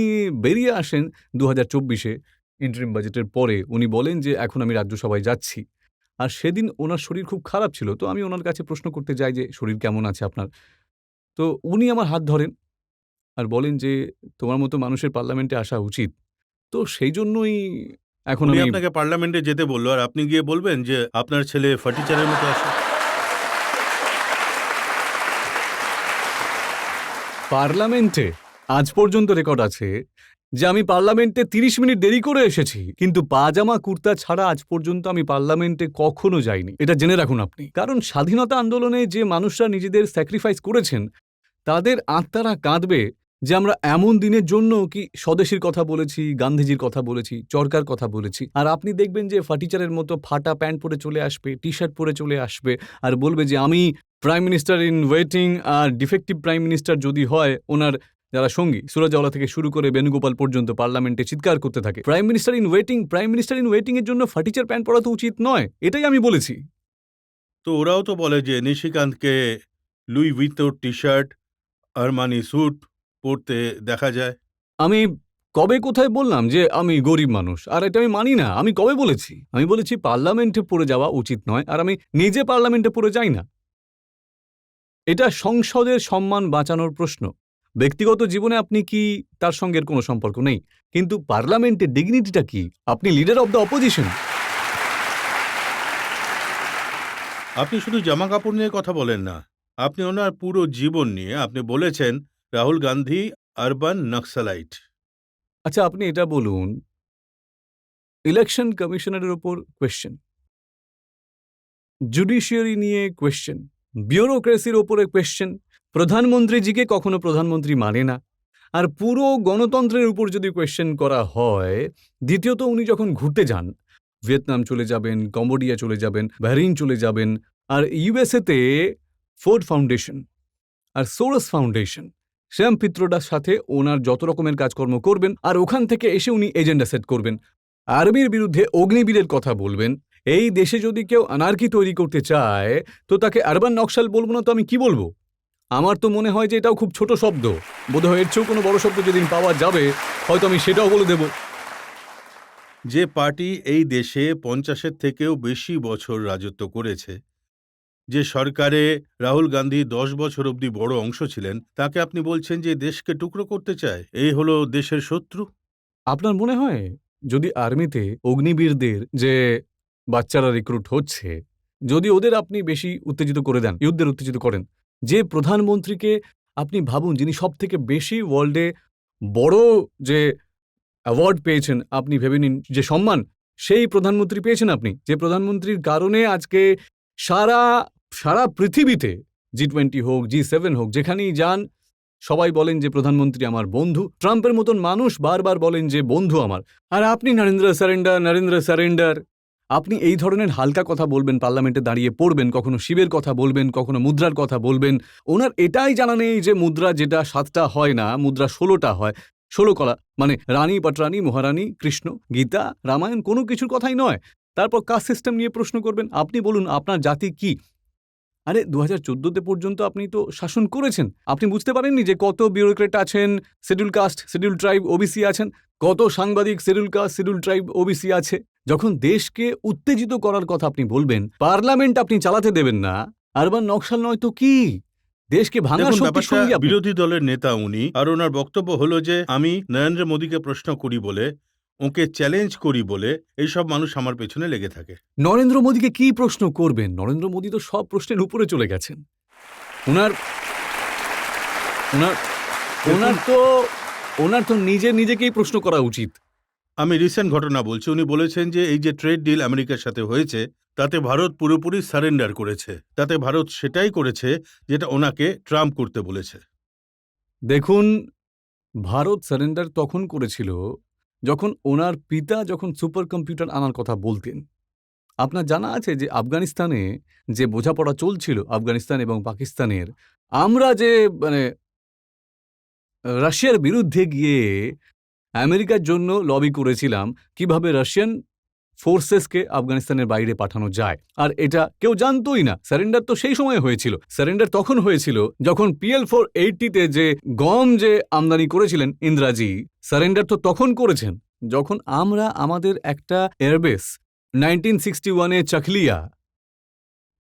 বেরিয়ে আসেন 2024-এ ইন্টারিম বাজেটের পরে, উনি বলেন যে এখন আমি রাজ্যসভায় যাচ্ছি। আর সেদিন ওনার শরীর খুব খারাপ ছিল। তো আমি ওনার কাছে প্রশ্ন করতে যাই যে শরীর কেমন আছে আপনার? তো উনি আমার হাত ধরেন আর বলেন যে তোমার মতো মানুষের পার্লামেন্টে আসা উচিত। তো সেই জন্যই এখন উনি আমি আপনাকে পার্লামেন্টে যেতে বললো, আর আপনি গিয়ে বলবেন যে আপনার ছেলে ফার্টিচারের মতো আসে। পার্লামেন্টে আজ পর্যন্ত রেকর্ড আছে যে আমি পার্লামেন্টে 30 মিনিট দেরি করে এসেছি, কিন্তু পাজামা কুর্তা ছাড়া আজ পর্যন্ত আমি পার্লামেন্টে কখনো যাইনি। এটা জেনে রাখুন আপনি। কারণ স্বাধীনতা আন্দোলনে যে মানুষরা নিজেদের স্যাক্রিফাইস করেছেন তাদের আত্মারা কাঁদবে যে আমরা এমন দিনের জন্য কি স্বদেশীর কথা বলেছি, গান্ধীজির কথা বলেছি, চরকার কথা বলেছি। আর আপনি দেখবেন যে ফার্টিচারের মতো ফাটা প্যান্ট পরে চলে আসবে, টি শার্ট পরে চলে আসবে আর বলবে যে আমি প্রাইম মিনিস্টার ইন ওয়েটিং। আর ডিফেক্টিভ প্রাইম মিনিস্টার যদি হয়, ওনার যারা সঙ্গী সুরজওয়ালা থেকে শুরু করে বেণুগোপাল পর্যন্ত পার্লামেন্টে চিৎকার করতে থাকে prime minister in waiting. Prime minister in waiting এর জন্য ফার্টিচার প্যান্ট পরা তো উচিত নয়, এটাই আমি বলেছি। তো ওরাও তো বলে যে নিশিকান্তকে লুই ভিতর টি শার্ট, আরমানি স্যুট পরতে দেখা যায়। আমি কবে কোথায় বললাম যে আমি গরিব মানুষ? আর এটা আমি মানি না। আমি কবে বলেছি? আমি বলেছি পার্লামেন্টে পড়ে যাওয়া উচিত নয়, আর আমি নিজে পার্লামেন্টে পড়ে যাই না। এটা সংসদের সম্মান বাঁচানোর প্রশ্ন। ব্যক্তিগত জীবনে আপনি কি, তার সঙ্গে এর কোনো সম্পর্ক নেই, কিন্তু পার্লামেন্টের ডিগনিটিটা কি? আপনি লিডার অব দ্য অপোজিশন। আপনি শুধু জামা কাপড় নিয়ে কথা বলেন না, আপনি ওনার পুরো জীবন নিয়ে আপনি বলেছেন রাহুল গান্ধী আরবান নক্সালাইট। আচ্ছা, আপনি এটা বলুন, ইলেকশন কমিশনারের ওপর কোয়েশ্চেন, জুডিশিয়ারি নিয়ে কোয়েশ্চেন, ব্যুরোক্রেসির ওপরে কোয়েশ্চেন, প্রধানমন্ত্রীজিকে কখনো প্রধানমন্ত্রী মানে না, আর পুরো গণতন্ত্রের উপর যদি কোয়েশ্চেন করা হয়। দ্বিতীয়ত, উনি যখন ঘুরতে যান, ভিয়েতনাম চলে যাবেন, কম্বোডিয়া চলে যাবেন, বাহরিন চলে যাবেন, আর ইউএসএতে ফোর্ড ফাউন্ডেশন আর সোরস ফাউন্ডেশন, শ্যাম পিত্রোডার সাথে ওনার যত রকমের কাজকর্ম করবেন, আর ওখান থেকে এসে উনি এজেন্ডা সেট করবেন, আর্মির বিরুদ্ধে অগ্নিবীরের কথা বলবেন। এই দেশে যদি কেউ অ্যানার্কি তৈরি করতে চায় তো তাকে আরবান নকশাল বলবো না তো আমি কি বলবো? আমার তো মনে হয় যে এটাও খুব ছোট শব্দ। বোধহয় এর চেয়েও কোনো বড় শব্দ যেদিন পাওয়া যাবে হয়তো আমি সেটাও বলে দেব। যে পার্টি এই দেশে 50-এর থেকেও বেশি বছর রাজত্ব করেছে, যে সরকারে রাহুল গান্ধী 10 বছর অবধি বড় অংশ ছিলেন, তাকে আপনি বলছেন যে দেশকে টুকরো করতে চায়? এই হলো দেশের শত্রু? আপনার মনে হয় যদি আর্মিতে অগ্নিবীরদের যে বাচ্চারা রিক্রুট হচ্ছে, যদি ওদের আপনি বেশি উত্তেজিত করে দেন, যুদ্ধের উত্তেজিত করেন, যে প্রধানমন্ত্রীকে আপনি ভাবুন যিনি সব থেকে বেশি ওয়ার্ল্ডে বড় যে অ্যাওয়ার্ড পেয়েছেন, আপনি ভেবে নিন যে সম্মান সেই প্রধানমন্ত্রী পেয়েছেন আপনি, যে প্রধানমন্ত্রীর কারণে আজকে সারা সারা পৃথিবীতে G20 হোক, G7 হোক, যেখানেই যান সবাই বলেন যে প্রধানমন্ত্রী আমার বন্ধু। ট্রাম্পের মতন মানুষ বারবার বলেন যে বন্ধু আমার। আর আপনি নরেন্দ্র সারেন্ডার। আপনি এই ধরনের হালকা কথা বলবেন, পার্লামেন্টে দাঁড়িয়ে পড়বেন, কখনো শিবের কথা বলবেন, কখনো মুদ্রার কথা বলবেন। ওনার এটাই জানা নেই যে মুদ্রা যেটা 7টা হয় না, মুদ্রা 16টা হয়। 16 কলা মানে রানী, পটরানী, মহারানী, কৃষ্ণ, গীতা, রামায়ণ, কোনো কিছুর কথাই নয়। তারপর কাস্ট সিস্টেম নিয়ে প্রশ্ন করবেন। আপনি বলুন আপনার জাতি কি? আরে 2014তে পর্যন্ত আপনি তো শাসন করেছেন। আপনি বুঝতে পারেননি যে কত বিউরোক্রেট আছেন, schedule caste, schedule tribe, OBC আছেন, কত সাংবাদিক schedule caste, schedule tribe, OBC আছে। যখন দেশকে উত্তেজিত করার কথা আপনি বলবেন, পার্লামেন্ট আপনি চালাতে দেবেন না, আরবান নকশাল নয় তো কি? দেশকে ভাঙার দেখুন, শক্তির ব্যাপারটা সঙ্গে আপনি- বিরোধী দলের নেতা উনি, আর ওনার বক্তব্য হলো যে আমি নরেন্দ্র মোদীকে প্রশ্ন করি বলে, ওকে চ্যালেঞ্জ করি বলে এইসব মানুষ আমার পেছনে লেগে থাকে। নরেন্দ্র মোদীকে কি প্রশ্ন করবেন? নরেন্দ্র মোদী তো সব প্রশ্নের উপরে চলে গেছেন। ওনার ওনার ওনার তো নিজেকেই প্রশ্ন করা উচিত। আমি রিসেন্ট ঘটনা বলছি। উনি বলেছেন যে এই যে ট্রেড ডিল আমেরিকার সাথে হয়েছে, তাতে ভারত পুরোপুরি সারেন্ডার করেছে। তাতে ভারত সেটাই করেছে যেটা ওনাকে ট্রাম্প করতে বলেছে। দেখুন, ভারত সারেন্ডার তখন করেছিল যখন ওনার পিতা যখন সুপার কম্পিউটার আনার কথা বলতেন। আপনার জানা আছে যে আফগানিস্তানে যে বোঝাপড়া চলছিল আফগানিস্তান এবং পাকিস্তানের, আমরা যে মানে রাশিয়ার বিরুদ্ধে গিয়ে আমেরিকার জন্য লবি করেছিলাম কিভাবে রাশিয়ান ফোর্সেসকে আফগানিস্তানের বাইরে পাঠানো যায়, আর এটা কেউ জানতোই না। সারেন্ডার তো সেই সময় হয়েছিল। সারেন্ডার তখন হয়েছিল যখন PL-480-তে যে গম যে আমদানি করেছিলেন ইন্দিরাজি, সারেন্ডার তো তখন করেছেন যখন আমরা আমাদের একটা এয়ারবেস 1961-এ চাকলিয়া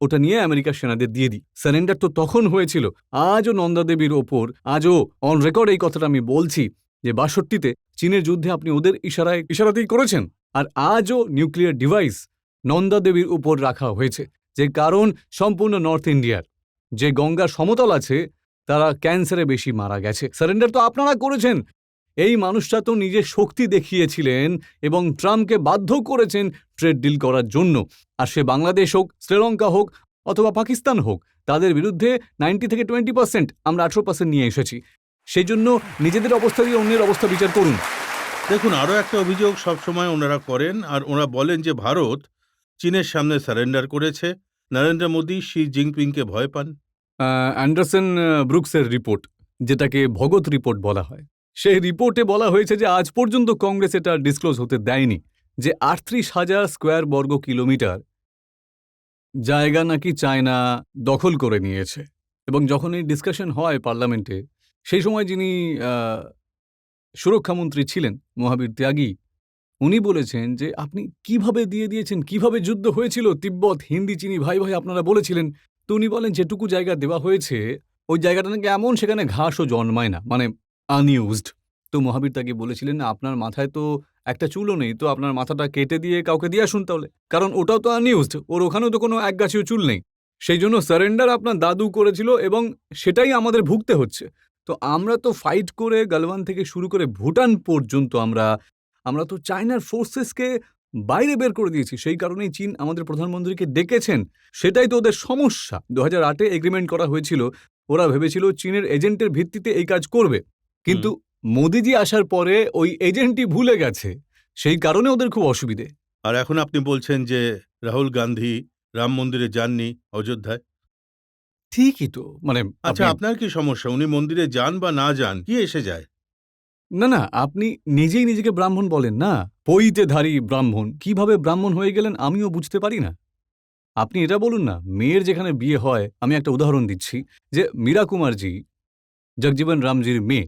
ওটা নিয়ে আমেরিকার সেনাদের দিয়ে দিই। সারেন্ডার তো তখন হয়েছিল। আজও নন্দা দেবীর ওপর, আজও অন রেকর্ড এই কথাটা আমি বলছি যে 62-তে চীনের যুদ্ধে আপনি ওদের ইশারাতেই করেছেন। আর আজও নিউক্লিয়ার ডিভাইস নন্দা দেবীর উপর রাখা হয়েছে, যে কারণ সম্পূর্ণ নর্থ ইন্ডিয়ার যে গঙ্গার সমতল আছে তারা ক্যান্সারে বেশি মারা গেছে। সারেন্ডার তো আপনারা করেছেন। এই মানুষটা তো নিজের শক্তি দেখিয়েছিলেন এবং ট্রাম্পকে বাধ্য করেছেন ট্রেড ডিল করার জন্য। আর সে বাংলাদেশ হোক, শ্রীলঙ্কা হোক অথবা পাকিস্তান হোক, তাদের বিরুদ্ধে 90 থেকে 20%, আমরা 18% নিয়ে এসেছি। সেই জন্য নিজেদের অবস্থা দিয়ে অন্যের অবস্থা বিচার করুন। দেখুন, আরও একটা অভিযোগ সবসময় ওনারা করেন, আর ওরা বলেন যে ভারত চীনের সামনে সারেন্ডার করেছে, নরেন্দ্র মোদী শি জিনপিংকে ভয় পান। অ্যান্ডারসন ব্রুকসের রিপোর্ট, যেটাকে ভগত রিপোর্ট বলা হয়, সেই রিপোর্টে বলা হয়েছে যে আজ পর্যন্ত কংগ্রেস এটা ডিসক্লোজ হতে দেয়নি যে 38,000 স্কোয়ার বর্গ কিলোমিটার জায়গা নাকি চায়না দখল করে নিয়েছে। এবং যখন এই ডিসকাশন হয় পার্লামেন্টে, সেই সময় যিনি সুরক্ষামন্ত্রী ছিলেন মহাবীর ত্যাগী, উনি বলেছেন যে আপনি কিভাবে দিয়ে দিয়েছেন, কিভাবে যুদ্ধ হয়েছিল তিব্বত, হিন্দি চিনি ভাই ভাই আপনারা বলেছিলেন। তো উনি বলেন যেটুকু জায়গা দেওয়া হয়েছে ওই জায়গাটা নাকি এমন সেখানে ঘাসও জন্মায় না, মানে আনইউজড। তো মহাবীর ত্যাগী বলেছিলেন আপনার মাথায় তো একটা চুলও নেই, তো আপনার মাথাটা কেটে দিয়ে কাউকে দিয়ে আসুন তাহলে, কারণ ওটাও তো আনইউজড, ওর ওখানেও তো কোনো একগাছিও চুল নেই। সেই জন্য সারেন্ডার আপনার দাদু করেছিল এবং সেটাই আমাদের ভুগতে হচ্ছে। তো আমরা তো ফাইট করে গালওয়ান থেকে শুরু করে ভুটান পর্যন্ত আমরা তো চায়নার ফোর্সেসকে বাইরে বের করে দিয়েছি। সেই কারণেই চীন আমাদের প্রধানমন্ত্রীকে ডেকেছেন। সেটাই তো ওদের সমস্যা। 2008-এ এগ্রিমেন্ট করা হয়েছিল, ওরা ভেবেছিল চীনের এজেন্টের ভিত্তিতে এই কাজ করবে, কিন্তু মোদিজি আসার পরে ওই এজেন্টই ভুলে গেছে। সেই কারণে ওদের খুব অসুবিধে। আর এখন আপনি বলছেন যে রাহুল গান্ধী রাম মন্দিরে যাননি অযোধ্যায়। ঠিকই তো, মানে আচ্ছা, আপনার কি সমস্যা? উনি মন্দিরে যান বা না যান, কি এসে যায়? না, আপনি নিজেই নিজেকে ব্রাহ্মণ বলেন না, পৈতেধারী ব্রাহ্মণ। কিভাবে ব্রাহ্মণ হয়ে গেলেন আমিও বুঝতে পারি না। আপনি এটা বলুন না, মেয়ের যেখানে বিয়ে হয়, আমি একটা উদাহরণ দিচ্ছি যে মীরা কুমারজি জগজীবন রামজির মেয়ে,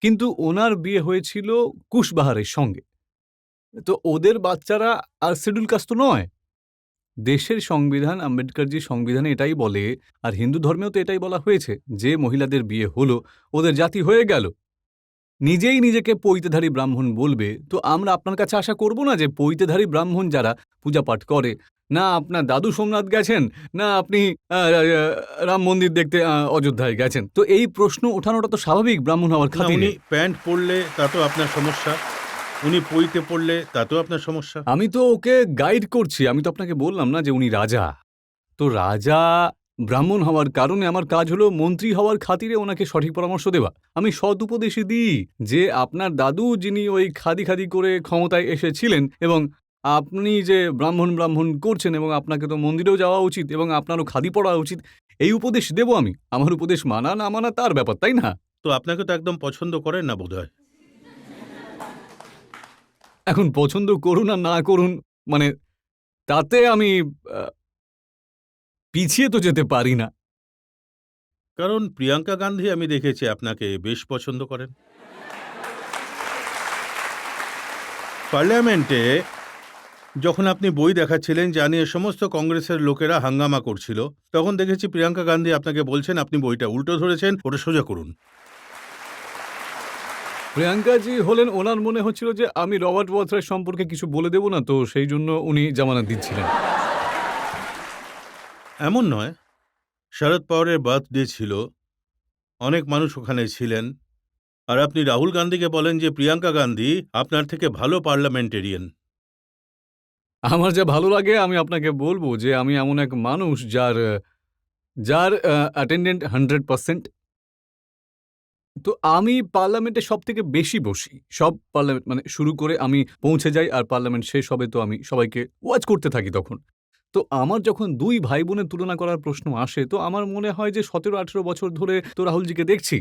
কিন্তু ওনার বিয়ে হয়েছিল কুশবাহারের সঙ্গে। তো ওদের বাচ্চারা আর শিডিউল কাস্ট তো নয়। দেশের সংবিধান, আম্বেদকরজির সংবিধানে এটাই বলে, আর হিন্দু ধর্মেও তো এটাই বলা হয়েছে যে মহিলাদের বিয়ে হলো ওদের জাতি হয়ে গেল। নিজেই নিজেকে পৈতেধারী ব্রাহ্মণ বলবে, তো আমরা আপনার কাছে আশা করব না যে পৈতেধারী ব্রাহ্মণ যারা পূজা পাঠ করে, না আপনার দাদু সোমনাথ গেছেন, না আপনি রাম মন্দির দেখতে অযোধ্যায় গেছেন। তো এই প্রশ্ন ওঠানোটা তো স্বাভাবিক ব্রাহ্মণ হওয়ার না, খাতিরে। উনি প্যান্ট পরলে তাতেও আপনার সমস্যা, উনি পইতে পড়লে তাতেও আপনার সমস্যা। আমি তো ওকে গাইড করছি। আমি তো আপনাকে বললাম না যে উনি রাজা। তো রাজা ব্রাহ্মণ হওয়ার কারণে আমার কাজ হলো মন্ত্রী হওয়ার খাতিরে ওনাকে সঠিক পরামর্শ দেওয়া। আমি সৎ উপদেশই দিই যে আপনার দাদু যিনি ওই খাদি করে ক্ষমতায় এসেছিলেন, এবং আপনি যে ব্রাহ্মণ করছেন, এবং আপনাকে তো মন্দিরেও যাওয়া উচিত এবং আপনারও খাদি পরা উচিত, এই উপদেশ দেব আমি। আমার উপদেশ মানা না মানা তার ব্যাপার, তাই না? তো আপনাকে তো একদম পছন্দ করেন না বোধহয়। এখন পছন্দ করুন আর না করুন, মানে তাতে আমি পিছিয়ে তো যেতে পারি না। কারণ প্রিয়াঙ্কা গান্ধী আমি দেখেছি আপনাকে বেশ পছন্দ করেন। পার্লামেন্টে যখন আপনি বই দেখাচ্ছিলেন যা নিয়ে সমস্ত কংগ্রেসের লোকেরা হাঙ্গামা করছিল, তখন দেখেছি প্রিয়াঙ্কা গান্ধী আপনাকে বলছেন আপনি বইটা উল্টো ধরেছেন, ওটা সোজা করুন। প্রিয়াঙ্কাজি হলেন, ওনার মনে হচ্ছিল যে আমি রবার্ট ওয়াথ্রার সম্পর্কে কিছু বলে দেব না, তো সেই জন্য উনি জামানত দিচ্ছিলেন। এমন নয়, শরদ পাওয়ারের বার্থডে ছিল, অনেক মানুষ ওখানে ছিলেন, আর আপনি রাহুল গান্ধীকে বলেন যে প্রিয়াঙ্কা গান্ধী আপনার থেকে ভালো পার্লামেন্টেরিয়ান। আমার যা ভালো লাগে আমি আপনাকে বলবো যে আমি এমন এক মানুষ যার অ্যাটেন্ডেন্ট 100%, তো আমি পার্লামেন্টে সবথেকে বেশি বসি। সব পার্লামেন্ট মানে শুরু করে আমি পৌঁছে যাই আর পার্লামেন্ট শেষ হবে তো আমি সবাইকে ওয়াচ করতে থাকি তখন। তো আমার যখন ২ ভাই-বোনের তুলনা করার প্রশ্ন আসে তো আমার মনে হয় যে ১৭-১৮ বছর ধরে তো রাহুলজিকে দেখছি।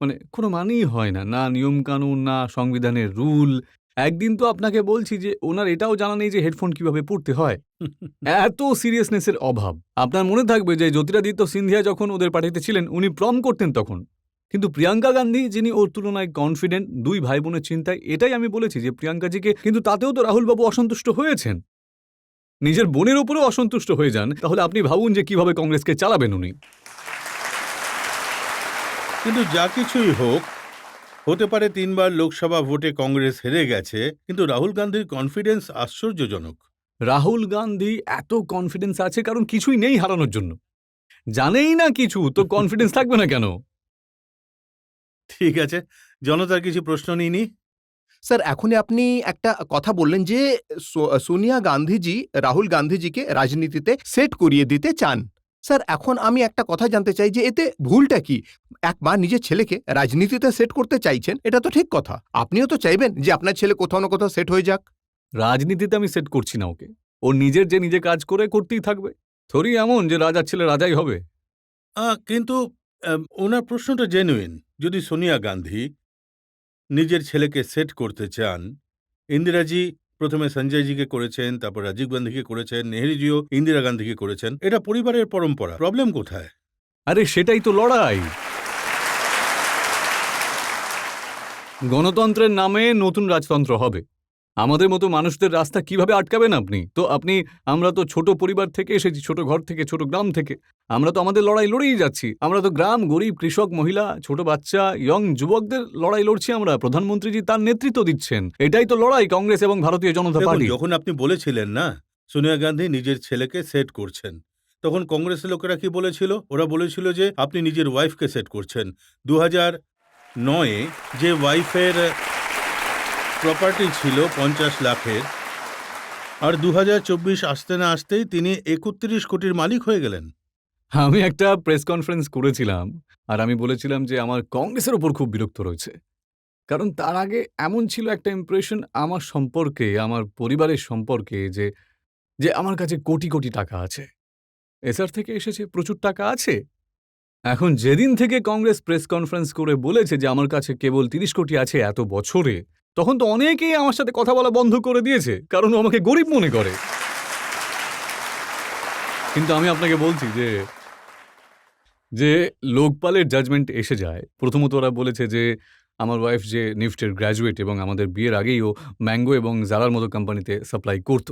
মানে কোনো মানেই হয় না। না নিয়মকানুন, না সংবিধানের রুল। একদিন তো আপনাকে বলছি যে ওনার এটাও জানা নেই যে হেডফোন কিভাবে পড়তে হয়। এত সিরিয়াসনেস এর অভাব। আপনার মনে থাকবে যে জ্যোতিরাদিত্য সিন্ধিয়া যখন ওদের পার্টিতে ছিলেন উনি প্রম করতেন তখন। কিন্তু প্রিয়াঙ্কা গান্ধী যিনি ওর তুলনায় কনফিডেন্ট ২ ভাই-বোনের চিন্তায় এটাই আমি বলেছি যে প্রিয়াঙ্কাজিকে কিন্তু তাতেও তো রাহুলবাবু অসন্তুষ্ট হয়েছেন। নিজের বোনের উপরেও অসন্তুষ্ট হয়ে যান তাহলে আপনি ভাবুন যে কিভাবে কংগ্রেসকে চালাবেন উনি। কিন্তু যা কিছুই হোক, হতে পারে ৩ বার লোকসভা ভোটে কংগ্রেস হেরে গেছে, কিন্তু রাহুল গান্ধীর কনফিডেন্স আশ্চর্যজনক। রাহুল গান্ধী এত কনফিডেন্স আছে কারণ কিছুই নেই হারানোর জন্য। জানেই না কিছু তো কনফিডেন্স থাকবে না কেন? ঠিক আছে, জনতার কিছু প্রশ্ন নিইনি। স্যার এখনই আপনি একটা কথা বললেন যে সোনিয়া গান্ধীজি রাহুল গান্ধীজিকে রাজনীতিতে সেট করিয়ে দিতে চান। স্যার এখন আমি একটা কথা জানতে চাই যে এতে ভুলটা কি? এক মা নিজের ছেলেকে রাজনীতিতে সেট করতে চাইছেন, এটা তো ঠিক কথা। আপনিও তো চাইবেন যে আপনার ছেলে কোথাও না কোথাও সেট হয়ে যাক। রাজনীতিতে আমি সেট করছি না ওকে। ও নিজের যে নিজে কাজ করে করতেই থাকবে। থরি এমন যে রাজার ছেলে রাজাই হবে। কিন্তু ওনার প্রশ্নটা জেনুইন। যদি সোনিয়া গান্ধী নিজের ছেলেকে সেট করতে চান, ইন্দিরাজি প্রথমে সঞ্জয়জিকে করেছেন, তারপর রাজীব গান্ধীকে করেছেন, নেহরুজিও ইন্দিরা গান্ধীকে করেছেন। এটা পরিবারের পরম্পরা। প্রবলেম কোথায়? আরে সেটাই তো লড়াই। গণতন্ত্রের নামে নতুন রাজতন্ত্র হবে। আমাদের মতো মানুষদের রাস্তা কিভাবে আটকাবেন আপনি? তো আমরা তো ছোট পরিবার থেকে এসেছি, ছোট ঘর থেকে, ছোট গ্রাম থেকে। আমরা তো আমাদের লড়াই লড়েই যাচ্ছি। আমরা তো গ্রাম, গরিব, কৃষক, মহিলা, ছোট বাচ্চা, ইয়ং যুবকদের লড়াই লড়ছি আমরা। প্রধানমন্ত্রীজি তার নেতৃত্ব দিচ্ছেন। এটাই তো লড়াই কংগ্রেস এবং ভারতীয় জনতা দেখুন, পার্টি। যখন আপনি বলেছিলেন না সোনিয়া গান্ধী নিজের ছেলেকে সেট করছেন, তখন কংগ্রেসের লোকেরা কি বলেছিল? ওরা বলেছিল যে আপনি নিজের ওয়াইফকে সেট করছেন। 2009-এ যে ওয়াইফের প্রপার্টি ছিল 50 লাখের, আর 2024 আসতে না আসতেই তিনি 31 কোটির মালিক হয়ে গেলেন। আমি একটা প্রেস কনফারেন্স করেছিলাম আর আমি বলেছিলাম যে আমার কংগ্রেসের ওপর খুব বিরক্ত রয়েছে। কারণ তার আগে এমন ছিল একটা ইমপ্রেশন আমার সম্পর্কে, আমার পরিবারের সম্পর্কে যে যে আমার কাছে কোটি কোটি টাকা আছে। এসআর থেকে এসেছে, প্রচুর টাকা আছে। এখন যেদিন থেকে কংগ্রেস প্রেস কনফারেন্স করে বলেছে যে আমার কাছে কেবল ৩০ কোটি আছে এত বছরে, তখন তো অনেকেই আমার সাথে কথা বলা বন্ধ করে দিয়েছে, কারণ ও আমাকে গরিব মনে করে। কিন্তু আমি আপনাকে বলছি যে লোকপালের জাজমেন্ট এসে যায়। প্রথমত ওরা বলেছে যে আমার ওয়াইফ যে নিফটের গ্র্যাজুয়েট এবং আমাদের বিয়ের আগেই ও ম্যাঙ্গো এবং জারার মতো কোম্পানিতে সাপ্লাই করত।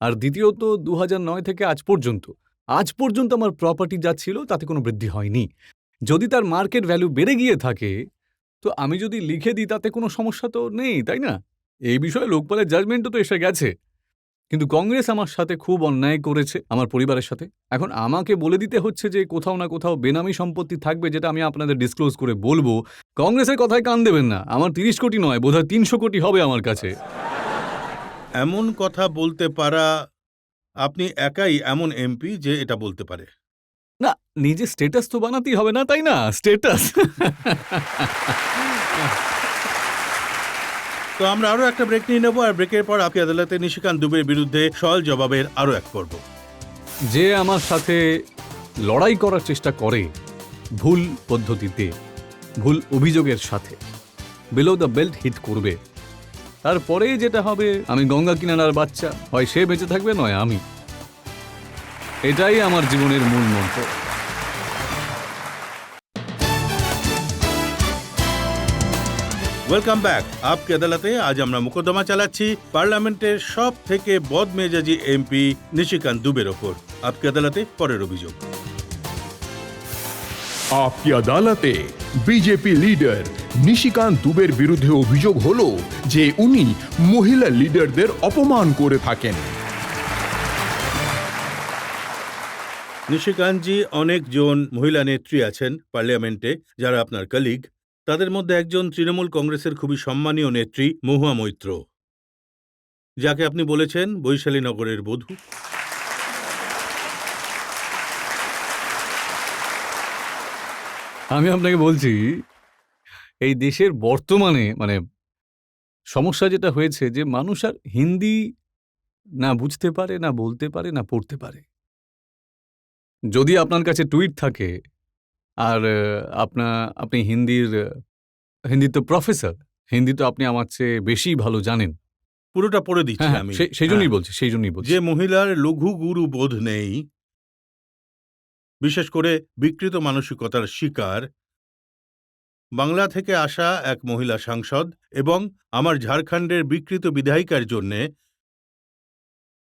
আর দ্বিতীয়ত 2009 থেকে আজ পর্যন্ত আমার প্রপার্টি যা ছিল তাতে কোনো বৃদ্ধি হয়নি। যদি তার মার্কেট ভ্যালু বেড়ে গিয়ে থাকে তো আমি যদি লিখে দিই তাতে কোনো সমস্যা তো নেই, তাই না? এই বিষয়ে লোকপালের জাজমেন্টও তো এসে গেছে। কিন্তু কংগ্রেস আমার সাথে খুব অন্যায় করেছে, আমার পরিবারের সাথে। এখন আমাকে বলে দিতে হচ্ছে যে কোথাও না কোথাও বেনামি সম্পত্তি থাকবে, যেটা আমি আপনাদের ডিসক্লোজ করে বলবো। কংগ্রেসের কথায় কান দেবেন না। আমার 30 কোটি নয়, বোধহয় 300 কোটি হবে আমার কাছে। এমন কথা বলতে পারা, আপনি একাই এমন এমপি যে এটা বলতে পারে। না, নিজে স্ট্যাটাস তো বানাতেই হবে না, তাই না? স্ট্যাটাস। তো আমরা আরো একটা ব্রেক নিয়ে নেবো, আর ব্রেকের পর আপনি আদালতে নিশিকান্ত দুবের বিরুদ্ধে সওয়াল জবাবের আরো এক পর্ব। যে আমার সাথে লড়াই করার চেষ্টা করে ভুল পদ্ধতিতে, ভুল অভিযোগের সাথে, বিলো দ্য বেল্ট হিট করবে, তারপরে যেটা হবে আমি গঙ্গা কিনারার বাচ্চা, হয় সে বেঁচে থাকবে নয় আমি। এটাই আমার জীবনের মূল মন্ত্র। Welcome back. আপকে আদালতে আজ আমরা মোকদ্দমা চালাচ্ছি পার্লামেন্টের সব থেকে বদমেজাজি এমপি নিশিকান্ত দুবের ওপর। আপকে আদালতে পরের অভিযোগ। आपकी আদালতে বিজেপি লিডার নিশিকান্ত দুবের বিরুদ্ধে অভিযোগ হলো যে উনি মহিলা লিডারদের অপমান করে থাকেন। নিশিকান্তজি, অনেকজন মহিলা নেত্রী আছেন পার্লামেন্টে যারা আপনার কলিগ। তাদের মধ্যে একজন তৃণমূল কংগ্রেসের খুবই সম্মানীয় নেত্রী মহুয়া মৈত্র, যাকে আপনি বলেছেন বৈশালী নগরের বধূ। আমি আপনাকে বলছি এই দেশের বর্তমানে মানে সমস্যা যেটা হয়েছে যে মানুষ আর হিন্দি না বুঝতে পারে, না বলতে পারে, না পড়তে পারে। যদি আপনার কাছে টুইট থাকে আর আপনি হিন্দি তো প্রফেসর, হিন্দি তো আপনি আমার চেয়ে বেশি ভালো জানেন। পুরোটা পড়ে দিচ্ছি হ্যাঁ, আমি। সেই জন্যই হ্যাঁ। বলছি, সেই জন্যই বলছি। যে মহিলার লঘু গুরু বোধ নেই, বিশেষ করে বিকৃত মানসিকতার শিকার, বাংলা থেকে আসা এক মহিলা সাংসদ এবং আমার ঝাড়খণ্ডের বিকৃত বিধায়িকার জন্যে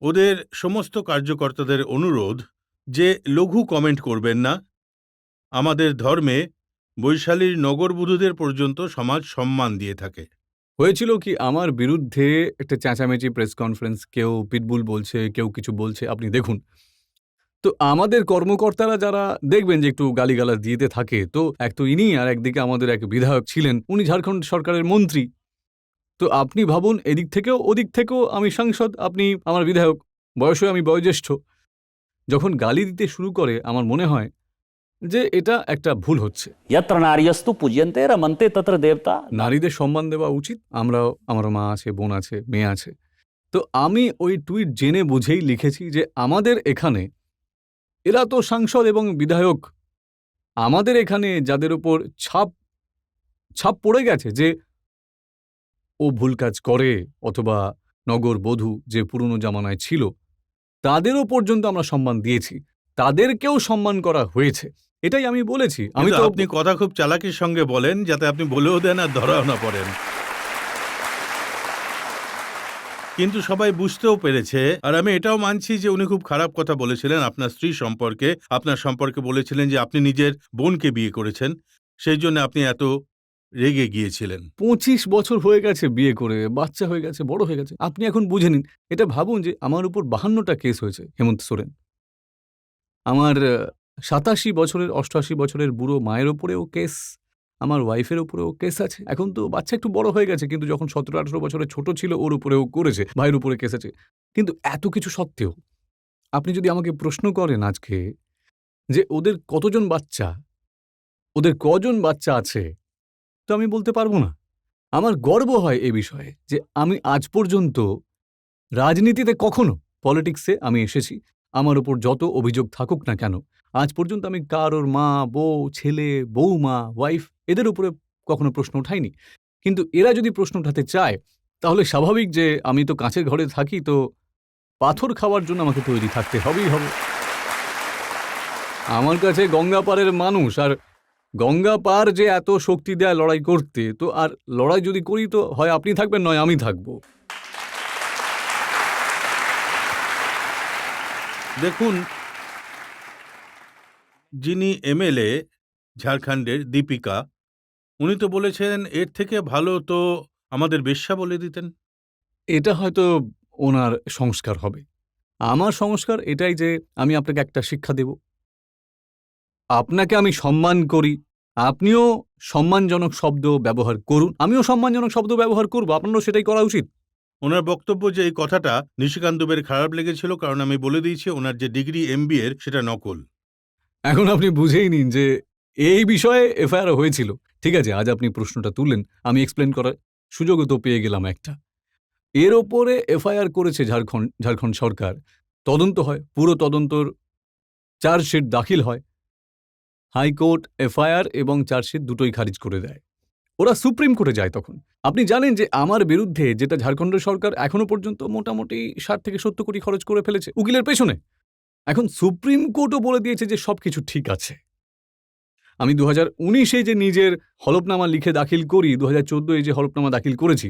ওদের সমস্ত কার্যকর্তাদের অনুরোধ যে লঘু কমেন্ট করবেন না। আমাদের ধর্মে বৈশালীর নগরবধূদের পর্যন্ত সমাজ সম্মান দিয়ে থাকে। হয়েছিল কি, আমার বিরুদ্ধে একটা চেঁচামেচি প্রেস কনফারেন্স, কেউ পিটবুল বলছে, কেউ কিছু বলছে, আপনি দেখুন। তো আমাদের কর্মকর্তারা যারা দেখবেন যে একটু গালিগালাজ দিতে থাকে, তো এক তো ইনি আর একদিকে আমাদের এক বিধায়ক ছিলেন, উনি ঝাড়খণ্ড সরকারের মন্ত্রী। তো আপনি ভাবুন, এদিক থেকেও ওদিক থেকেও আমি সাংসদ, আপনি আমার বিধায়ক, বয়সে আমি বয়োজ্যেষ্ঠ। যখন গালি দিতে শুরু করে আমার মনে হয় যে এটা একটা ভুল হচ্ছে। यत्र नार्यस्तु पूज्यन्ते रमन्ते तत्र देवता। নারীদের সম্মান দেওয়া উচিত। আমরাও, আমার মা আছে, বোন আছে, মেয়ে আছে। তো আমি ওই টুইট জেনে বুঝেই লিখেছি যে আমাদের এখানে এরা তো সাংসদ এবং বিধায়ক, আমাদের এখানে যাদের উপর ছাপ পড়ে গেছে যে ও ভুল কাজ করে অথবা নগর বধূ যে পুরনো জামানায় ছিল, তাদেরও পর্যন্ত আমরা সম্মান দিয়েছি, তাদেরকেও সম্মান করা হয়েছে, এটাই আমি বলেছি। আমি আমি তো আপনি কথা খুব চালাকির সঙ্গে বলেন, যাতে আপনি বলেও দেন আর ধরাও না পড়েন। কিন্তু সবাই বুঝতেও পেরেছে। আর আমি এটাও মানছি যে উনি খুব খারাপ কথা বলেছিলেন আপনার স্ত্রী সম্পর্কে। আপনার সম্পর্কে বলেছিলেন যে আপনি নিজের বোনকে বিয়ে করেছেন, সেই জন্য আপনি এত রেগে গিয়েছিলেন। 25 বছর হয়ে গেছে বিয়ে করে, বাচ্চা হয়ে গেছে, বড় হয়ে গেছে। আপনি এখন বুঝে নিন। এটা ভাবুন যে আমার উপর 52টা কেস হয়েছে হেমন্ত সোরেন। আমার 87 বছরের, 88 বছরের বুড়ো মায়ের উপরেও কেস, আমার ওয়াইফের উপরেও কেস আছে। এখন তো বাচ্চা একটু বড় হয়ে গেছে, কিন্তু যখন 17-18 বছরের ছোট ছিল ওর উপরেও করেছে, ভাইয়ের উপরে কেস আছে। কিন্তু এত কিছু সত্ত্বেও আপনি যদি আমাকে প্রশ্ন করেন আজকে যে ওদের কতজন বাচ্চা, ওদের কজন বাচ্চা আছে, তো আমি বলতে পারবো না। আমার গর্ব হয় এ বিষয়ে যে আমি আজ পর্যন্ত রাজনীতিতে কখনো, পলিটিক্সে আমি এসেছি, আমার উপর যত অভিযোগ থাকুক না কেন, আজ পর্যন্ত আমি কারোর মা, বউ, ছেলে, বৌমা, ওয়াইফ এদের উপরে কখনো প্রশ্ন উঠাইনি। কিন্তু এরা যদি প্রশ্ন উঠাতে চায়, তাহলে স্বাভাবিক যে আমি তো কাঁচের ঘরে থাকি, তো পাথর খাওয়ার জন্য আমাকে তৈরি থাকতে হবেই হবে। আমার কাছে গঙ্গা পারের মানুষ, আর গঙ্গা পার যে এত শক্তি দেয় লড়াই করতে, তো আর লড়াই যদি করি তো হয় আপনি থাকবেন, নয় আমি থাকবো। দেখুন, যিনি এমএলএ ঝাড়খণ্ডের দীপিকা, উনি তো বলেছেন এর থেকে ভালো তো আমাদের বেশ্যা বলে দিতেন। এটা হয়তো ওনার সংস্কার হবে। আমার সংস্কার এটাই যে আমি আপনাকে একটা শিক্ষা দেব। আপনাকে আমি সম্মান করি, আপনিও সম্মানজনক শব্দ ব্যবহার করুন, আমিও সম্মানজনক শব্দ ব্যবহার করব, আপনারও সেটাই করা উচিত। ওনার বক্তব্য যে এই কথাটা নিশিকান্ত দুবের খারাপ লেগেছিল, কারণ আমি বলে দিয়েছি ওনার যে ডিগ্রি MBA সেটা নকল। এখন আপনি বুঝেই নিন যে এই বিষয়ে এফআইআর হয়েছিল। ঠিক আছে, আজ আপনি প্রশ্নটা তুললেন, আমি এক্সপ্লেন করার সুযোগও তো পেয়ে গেলাম একটা। এর ওপরে এফআইআর করেছে ঝাড়খণ্ড সরকার, তদন্ত হয়, পুরো তদন্তর চার্জশিট দাখিল হয়, হাইকোর্ট এফআইআর এবং চার্জশিট দুটোই খারিজ করে দেয়। ওরা সুপ্রিম কোর্টে যায়। তখন আপনি জানেন যে আমার বিরুদ্ধে যেটা ঝাড়খণ্ড সরকার এখনো পর্যন্ত মোটামুটি 60 থেকে 70 কোটি খরচ করে ফেলেছে উকিলের পেছনে, এখন সুপ্রিম কোর্টও বলে দিয়েছে যে সবকিছু ঠিক আছে। আমি 2019-এ যে নিজের হলফনামা লিখে দাখিল করি, 2014-এ যে হলফনামা দাখিল করেছি,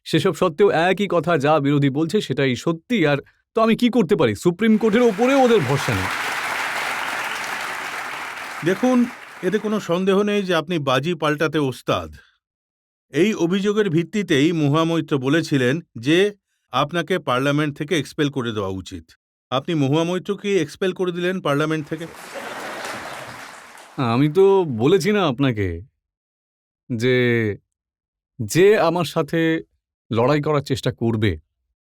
সেসব সত্ত্বেও একই কথা, যা বিরোধী বলছে সেটাই সত্যি। আর তো আমি কি করতে পারি? সুপ্রিম কোর্টের ওপরেও ওদের ভরসা নেই। দেখুন, এতে কোনো সন্দেহ নেই যে আপনি বাজি পাল্টাতে ওস্তাদ। এই অভিযোগের ভিত্তিতেই মহামৈত্র বলেছিলেন যে আপনাকে পার্লামেন্ট থেকে এক্সপেল করে দেওয়া উচিত। আপনি মহামৈত্রকে এক্সপেল করে দিলেন পার্লামেন্ট থেকে। আমি তো বলেছি না আপনাকে যে যে আমার সাথে লড়াই করার চেষ্টা করবে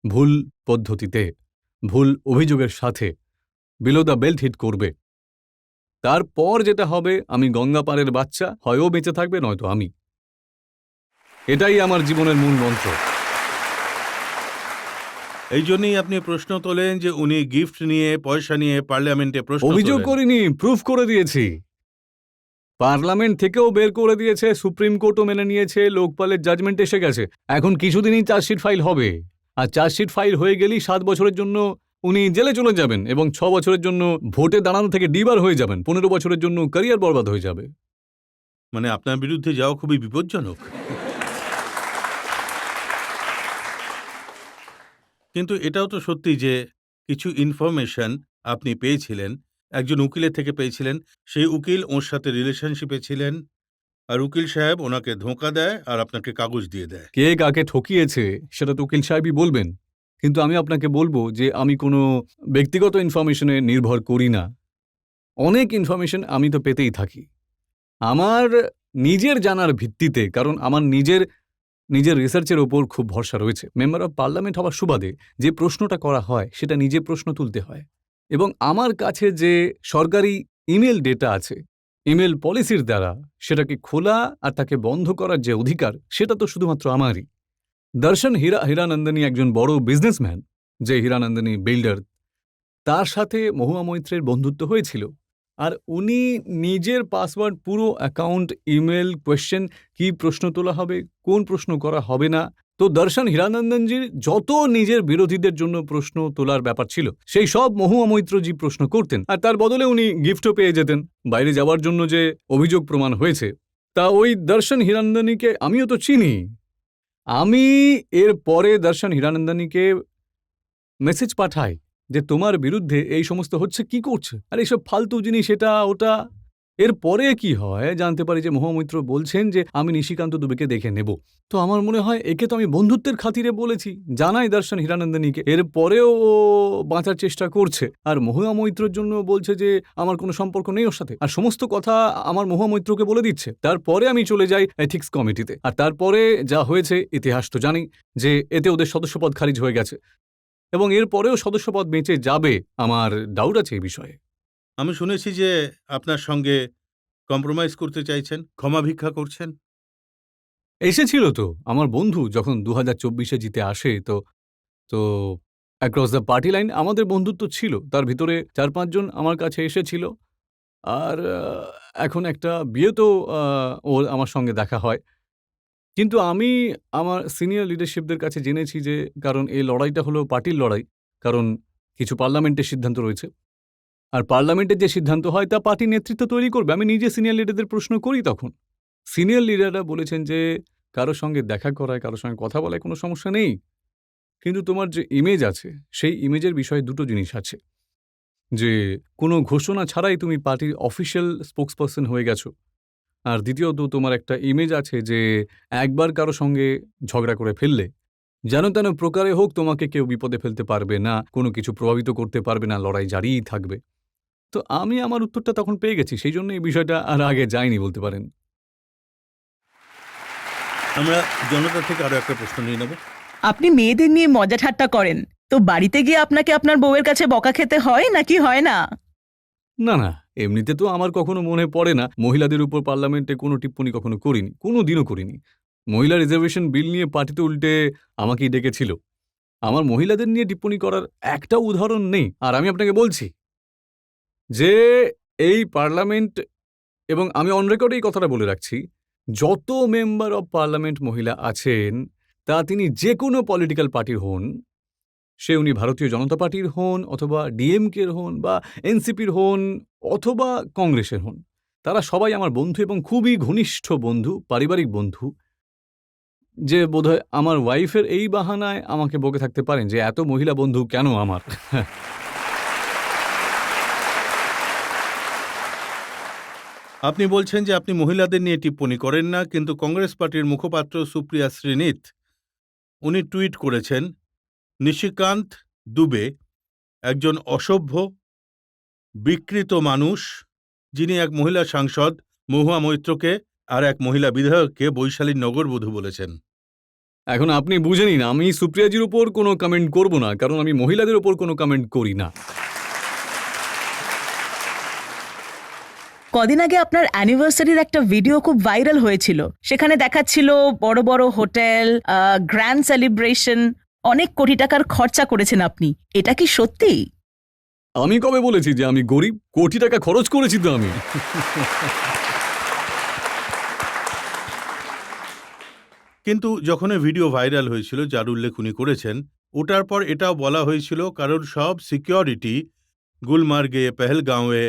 ভুল পদ্ধতিতে, ভুল অভিযোগের সাথে, বিলো দ্য বেল্ট হিট করবে, তারপর যেটা হবে, আমি গঙ্গা পারের বাচ্চা, হয় ও বেঁচে থাকবে নয়তো আমি। এটাই আমার জীবনের মূল মন্ত্র। এই জন্যই আপনি প্রশ্ন তোলেন যে উনি গিফট নিয়ে পয়সা নিয়ে পার্লামেন্টে প্রশ্ন অভিযোগ তোলেন। করিনি, প্রুফ করে দিয়েছি। পার্লামেন্ট থেকেও বের করে দিয়েছে, সুপ্রিম কোর্টও মেনে নিয়েছে, লোকপালের জাজমেন্ট এসে গেছে। এখন কিছুদিনই চার্জশিট ফাইল হবে, আর চার্জশিট ফাইল হয়ে গেলেই 7 বছরের জন্য উনি জেলে চলে যাবেন এবং 6 বছরের জন্য ভোটে দাঁড়ানো থেকে ডিবার হয়ে যাবেন। 15 বছরের জন্য ক্যারিয়ার বরবাদ হয়ে যাবে। মানে আপনার বিরুদ্ধে যাওয়া খুবই বিপজ্জনক। কিন্তু এটাও তো সত্যি যে কিছু ইনফরমেশন আপনি পেয়েছিলেন, একজন উকিলের থেকে পেয়েছিলেন। সেই উকিল ওর সাথে রিলেশনশিপে ছিলেন, আর উকিল সাহেব ওনাকে ধোঁকা দেয় আর আপনাকে কাগজ দিয়ে দেয়। কে কাকে ঠকিয়েছে সেটা তো উকিল সাহেবই বলবেন, কিন্তু আমি আপনাকে বলবো যে আমি কোনো ব্যক্তিগত ইনফরমেশনে নির্ভর করি না। অনেক ইনফরমেশন আমি তো পেতেই থাকি আমার নিজের জানার ভিত্তিতে, কারণ আমার নিজের রিসার্চের ওপর খুব ভরসা রয়েছে। মেম্বার অফ পার্লামেন্ট হওয়ার সুবাদে যে প্রশ্নটা করা হয় সেটা নিজে প্রশ্ন তুলতে হয়, এবং আমার কাছে যে সরকারি ইমেল ডেটা আছে, ইমেল পলিসির দ্বারা সেটাকে খোলা আর তাকে বন্ধ করার যে অধিকার, সেটা তো শুধুমাত্র আমারই। দর্শন হীরানন্দনী একজন বড় বিজনেসম্যান, যে হীরানন্দনী বিল্ডার, তার সাথে মহুয়া মৈত্রের বন্ধুত্ব হয়েছিল, আর উনি নিজের পাসওয়ার্ড, পুরো অ্যাকাউন্ট, ইমেল, কোয়েশ্চেন, কি প্রশ্ন তোলা হবে, কোন প্রশ্ন করা হবে না, তো দর্শন হীরানন্দনজির যত নিজের বিরোধীদের জন্য প্রশ্ন তোলার ব্যাপার ছিল সেই সব মহুয়া মৈত্রজি প্রশ্ন করতেন, আর তার বদলে উনি গিফটও পেয়ে যেতেন। বাইরে যাওয়ার জন্য যে অভিযোগ প্রমাণ হয়েছে, তা ওই দর্শন হীরানন্দনীকে আমিও তো চিনি। আমি এর পরে দর্শন হীরানন্দনীকে মেসেজ পাঠাই যে তোমার বিরুদ্ধে এই সমস্ত হচ্ছে, কি করছে, আর এইসব ফালতু জিনিস, এটা ওটা। এর পরে কি হয় জানতে পারি যে মহুয়া মৈত্র বলছেন যে আমি নিশিকান্ত দুবেকে দেখে নেব। তো আমার মনে হয় একে তো আমি বন্ধুত্বের খাতিরে বলেছি, জানাই দর্শন হীরানন্দনীকে। এর পরেও ও বাঁচার চেষ্টা করছে, আর মহুয়া মৈত্রের জন্য বলছে যে আমার কোনো সম্পর্ক নেই ওর সাথে, আর সমস্ত কথা আমার মহুয়া মৈত্রকে বলে দিচ্ছে। তারপরে আমি চলে যাই এথিক্স কমিটিতে, আর তারপরে যা হয়েছে ইতিহাস তো জানি, যে এতে ওদের সদস্যপদ খারিজ হয়ে গেছে, এবং এর পরেও সদস্যপদ বেঁচে যাবে। আমার ডাউট আছে এই বিষয়ে। আমি শুনেছি যে আপনার সঙ্গে কম্প্রোমাইজ করতে চাইছেন, ক্ষমা ভিক্ষা করছেন। এসেছিল তো আমার বন্ধু যখন 2024-এ জিতে আসে, তো অ্যাক্রস দ্য পার্টি লাইন আমাদের বন্ধুত্ব ছিল, তার ভিতরে 4-5 জন আমার কাছে এসেছিল, আর এখন একটা বিয়েতেও ওর আমার সঙ্গে দেখা হয়। কিন্তু আমি আমার সিনিয়র লিডারশিপদের কাছে জেনেছি যে, কারণ এই লড়াইটা হলো পার্টির লড়াই, কারণ কিছু পার্লামেন্টের সিদ্ধান্ত রয়েছে, আর পার্লামেন্টের যে সিদ্ধান্ত হয় তা পার্টি নেতৃত্ব তৈরি করবে। আমি নিজে সিনিয়র লিডারদের প্রশ্ন করি, তখন সিনিয়র লিডাররা বলেছেন যে কারোর সঙ্গে দেখা করায়, কারোর সঙ্গে কথা বলায় কোনো সমস্যা নেই, কিন্তু তোমার যে ইমেজ আছে সেই ইমেজের বিষয়ে দুটো জিনিস আছে, যে কোনো ঘোষণা ছাড়াই তুমি পার্টির অফিসিয়াল স্পোক্সপারসন হয়ে গেছো, আর দ্বিতীয়ত তোমার একটা ইমেজ আছে যে একবার কারো সঙ্গে ঝগড়া করে ফেললে যেন তেন প্রকারে হোক তোমাকে কেউ বিপদে ফেলতে পারবে না, কোনো কিছু প্রভাবিত করতে পারবে না, লড়াই জারিই থাকবে। তো আমি আমার উত্তরটা তখন পেয়ে গেছি, সেই জন্য এই বিষয়টা আর আগে যায়নি বলতে পারেন। আমরা জনতা থেকে আরো একটা প্রশ্ন নিয়ে নেব। আপনি মেয়েদের নিয়ে মজা ঠাট্টা করেন, তো বাড়িতে গিয়ে আপনাকে আপনার বউয়ের কাছে বকা খেতে হয় নাকি হয় না? না না, এমনিতে তো আমার কখনো মনে পড়ে না মহিলাদের উপর পার্লামেন্টে কোনো টিপ্পনি কখনো করিনি, কোনো দিনও করিনি। মহিলা রিজার্ভেশন বিল নিয়ে পার্টিতে উল্টে আমাকেই ডেকেছিল। আমার মহিলাদের নিয়ে টিপ্পনি করার একটা উদাহরণ নেই। আর আমি আপনাকে বলছি যে এই পার্লামেন্ট, এবং আমি অন রেকর্ডে এই কথাটা বলে রাখছি, যত মেম্বার অব পার্লামেন্ট মহিলা আছেন তা তিনি যে কোনো পলিটিক্যাল পার্টির হন, সে উনি ভারতীয় জনতা পার্টির হন, অথবা ডিএমকের হন, বা এনসিপির হন, অথবা কংগ্রেসের হন, তারা সবাই আমার বন্ধু এবং খুবই ঘনিষ্ঠ বন্ধু, পারিবারিক বন্ধু, যে বোধহয় আমার ওয়াইফের এই বাহানায় আমাকে বকে থাকতে পারেন যে এত মহিলা বন্ধু কেন আমার। আপনি বলছেন যে আপনি মহিলাদের নিয়ে টিপ্পনি করেন না, কিন্তু কংগ্রেস পার্টির মুখপাত্র সুপ্রিয়া শ্রীনিত উনি টুইট করেছেন, নিশিকান্ত দুবে একজন অসভ্য বিকৃত মানুষ, যিনি এক মহিলা সাংসদ মহুয়া মৈত্রকে আর এক মহিলা বিধায়ককে বৈশালীর নগরবধূ বলেছেন। এখন আপনি বুঝে নিন, আমি সুপ্রিয়াজির উপর কোনো কমেন্ট করব না, কারণ আমি মহিলাদের উপর কোনো কমেন্ট করি না। কদিন আগে আপনার অ্যানিভার্সারির একটা ভিডিও খুব ভাইরাল হয়েছিল। সেখানে দেখাচ্ছিল বড় বড় হোটেল, গ্র্যান্ড সেলিব্রেশন, অনেক কোটি টাকার খরচা করেছেন আপনি। এটা কি সত্যি? আমি কবে বলেছি যে আমি গরিব? কোটি টাকা খরচ করেছি তো আমি। কিন্তু যখন এই ভিডিও ভাইরাল হয়েছিল, যার উল্লেখ উনি করেছেন, ওটার পর এটাও বলা হয়েছিল কারণ সব সিকিউরিটি গুলমার্গে, পেহেলগাঁওয়ে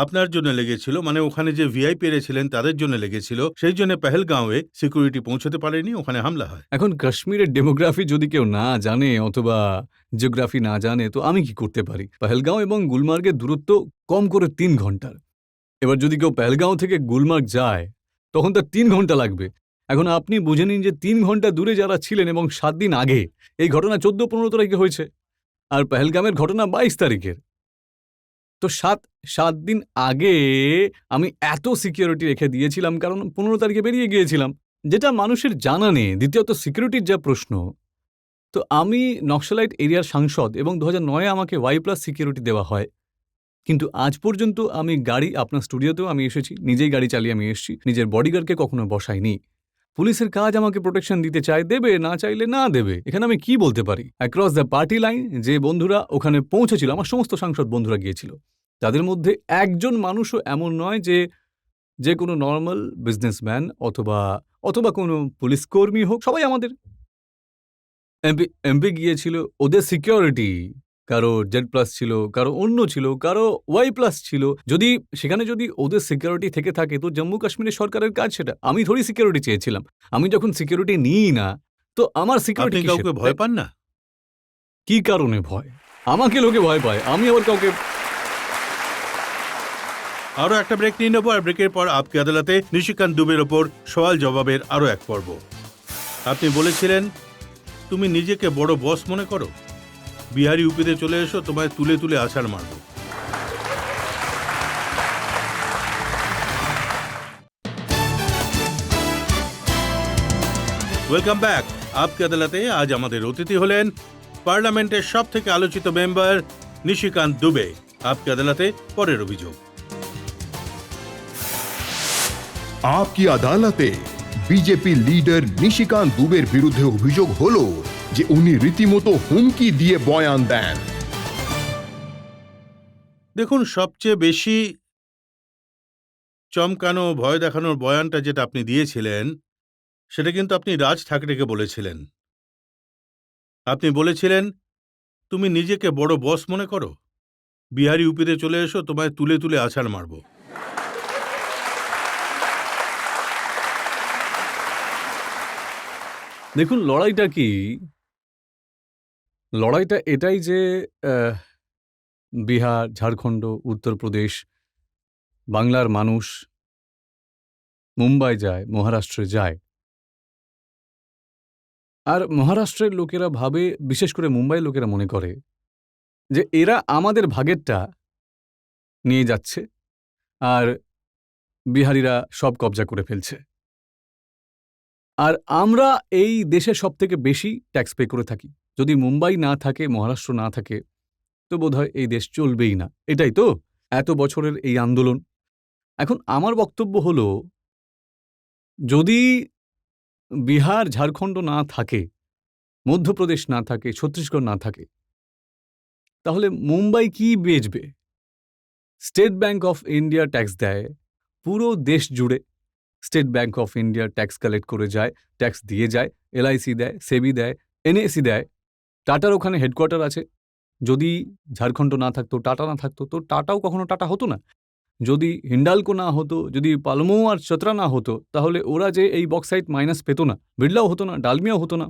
আপনার জন্য লেগেছিল, মানে ওখানে যে ভিআইপি ছিলেন তাদের জন্য লেগেছিল, সেই জন্য পেহেলগাঁওয়ে সিকিউরিটি পৌঁছতে পারেনি, ওখানে হামলা হয়। এখন কাশ্মীরের ডেমোগ্রাফি যদি কেউ না জানে অথবা জিওগ্রাফি না জানে, তো আমি কি করতে পারি? পেহেলগাঁও এবং গুলমার্গের দূরত্ব কম করে 3 ঘন্টার। এবার যদি কেউ পেহেলগাঁও থেকে গুলমার্গ যায়, তখন তার 3 ঘন্টা লাগবে। এখন আপনি বুঝে নিন যে 3 ঘন্টা দূরে যারা ছিলেন এবং 7 দিন আগে, এই ঘটনা 14-15 তারিখে হয়েছে, আর পেহেলগামের ঘটনা 22 তারিখের। তো 7 দিন আগে আমি এত সিকিউরিটি রেখে দিয়েছিলাম কারণ 15 তারিখে বেরিয়ে গিয়েছিলাম, যেটা মানুষের জানা নেই। দ্বিতীয়ত সিকিউরিটির যা প্রশ্ন, তো আমি নকশালাইট এরিয়ার সাংসদ এবং 2009-এ আমাকে Y+ সিকিউরিটি দেওয়া হয়। কিন্তু আজ পর্যন্ত আমি গাড়ি, আপনার স্টুডিওতেও আমি এসেছি, নিজেই গাড়ি চালিয়ে আমি এসেছি, নিজের বডিগার্ডকে কখনো বসাইনি। পুলিশের কাজ আমাকে প্রোটেকশন দিতে চায়, দেবে, না চাইলে না দেবে। এখানে আমি কি বলতে পারি? অ্যাক্রস দ্য পার্টি লাইন যে বন্ধুরা ওখানে পৌঁছেছিল, আমার সমস্ত সাংসদ বন্ধুরা গিয়েছিল, তাদের মধ্যে একজন মানুষও এমন নয় যে কোনো নর্মাল বিজনেসম্যান অথবা কোনো পুলিশ কর্মী হোক, সবাই আমাদের। এমপি গিয়েছিল, ওদের সিকিউরিটি কারো Z+ ছিল, কারো অন্য ছিল, কারো Y+ ছিল। সেখানে যদি ওদের সিকিউরিটি থেকে থাকে, তো জম্মু কাশ্মীরের সরকারের কাজ সেটা। আমি থোড়ি সিকিউরিটি চেয়েছিলাম। আমি যখন সিকিউরিটি নিই না, তো আমার আপনি সিকিউরিটি কাউকে ভয় পান না? কি কারণে ভয়? আমাকে লোকে ভয় পায়, আমি আবার কাউকে। আরও একটা ব্রেক নিয়ে নেবো, আর ব্রেকের পর আপকে আদালতে নিশিকান্ত দুবের ওপর সওয়াল জবাবের আরও এক পর্ব। আপনি বলেছিলেন তুমি নিজেকে বড় বস মনে করো, বিহারি ইউপিতে চলে এসো, তোমায় তুলে তুলে আছাড় মারব। Welcome back. আপকে আদালতে আজ আমাদের অতিথি হলেন পার্লামেন্টের সব থেকে আলোচিত মেম্বার নিশিকান্ত দুবে। আপকে আদালতে পরের অভিযোগ। আপকি আদালতে বিজেপি লিডার নিশিকান্ত দুবের বিরুদ্ধে অভিযোগ হলো যে উনি রীতিমতো হুমকি দিয়ে বয়ান দেন। দেখুন, সবচেয়ে বেশি চমকানো, ভয় দেখানোর বয়ানটা যেটা আপনি দিয়েছিলেন, সেটা কিন্তু আপনি রাজ ঠাকরেকে বলেছিলেন। আপনি বলেছিলেন তুমি নিজেকে বড় বস মনে করো, বিহারি ইউপিতে চলে এসো, তোমায় তুলে তুলে আছাড় মারব। দেখুন, লড়াইটা কি? লড়াইটা এটাই যে বিহার, ঝাড়খণ্ড, উত্তরপ্রদেশ, বাংলার মানুষ মুম্বাই যায়, মহারাষ্ট্রে যায়, আর মহারাষ্ট্রের লোকেরা ভাবে, বিশেষ করে মুম্বাইয়ের লোকেরা মনে করে যে এরা আমাদের ভাগেরটা নিয়ে যাচ্ছে আর বিহারিরা সব কবজা করে ফেলছে, আর আমরা এই দেশে সব থেকে বেশি ট্যাক্স পে করে থাকি। যদি মুম্বাই না থাকে, মহারাষ্ট্র না থাকে, তো বোধহয় এই দেশ চলবেই না। এটাই তো এত বছরের এই আন্দোলন। এখন আমার বক্তব্য হলো, যদি বিহার, ঝাড়খণ্ড না থাকে, মধ্যপ্রদেশ না থাকে, ছত্তিশগড় না থাকে, তাহলে মুম্বাই কি বেচবে? State Bank of India tax দেয় পুরো দেশ জুড়ে। State Bank of India tax collect করে যায়, ট্যাক্স দিয়ে যায়, LIC দেয়, সেবি দেয়, NSE দেয়। টাটার ওখানে হেডকোয়ার্টার আছে। যদি ঝাড়খণ্ড না থাকতো, টাটা না থাকতো, তো টাটাও কখনো টাটা হতো না। যদি হিন্ডালকো না হতো, যদি পালমো আর চতরা না হতো, তাহলে ওরা যে এই বক্সাইট মাইনাস পেত না, বিড়লাও হতো না, ডালমিয়াও হতো না।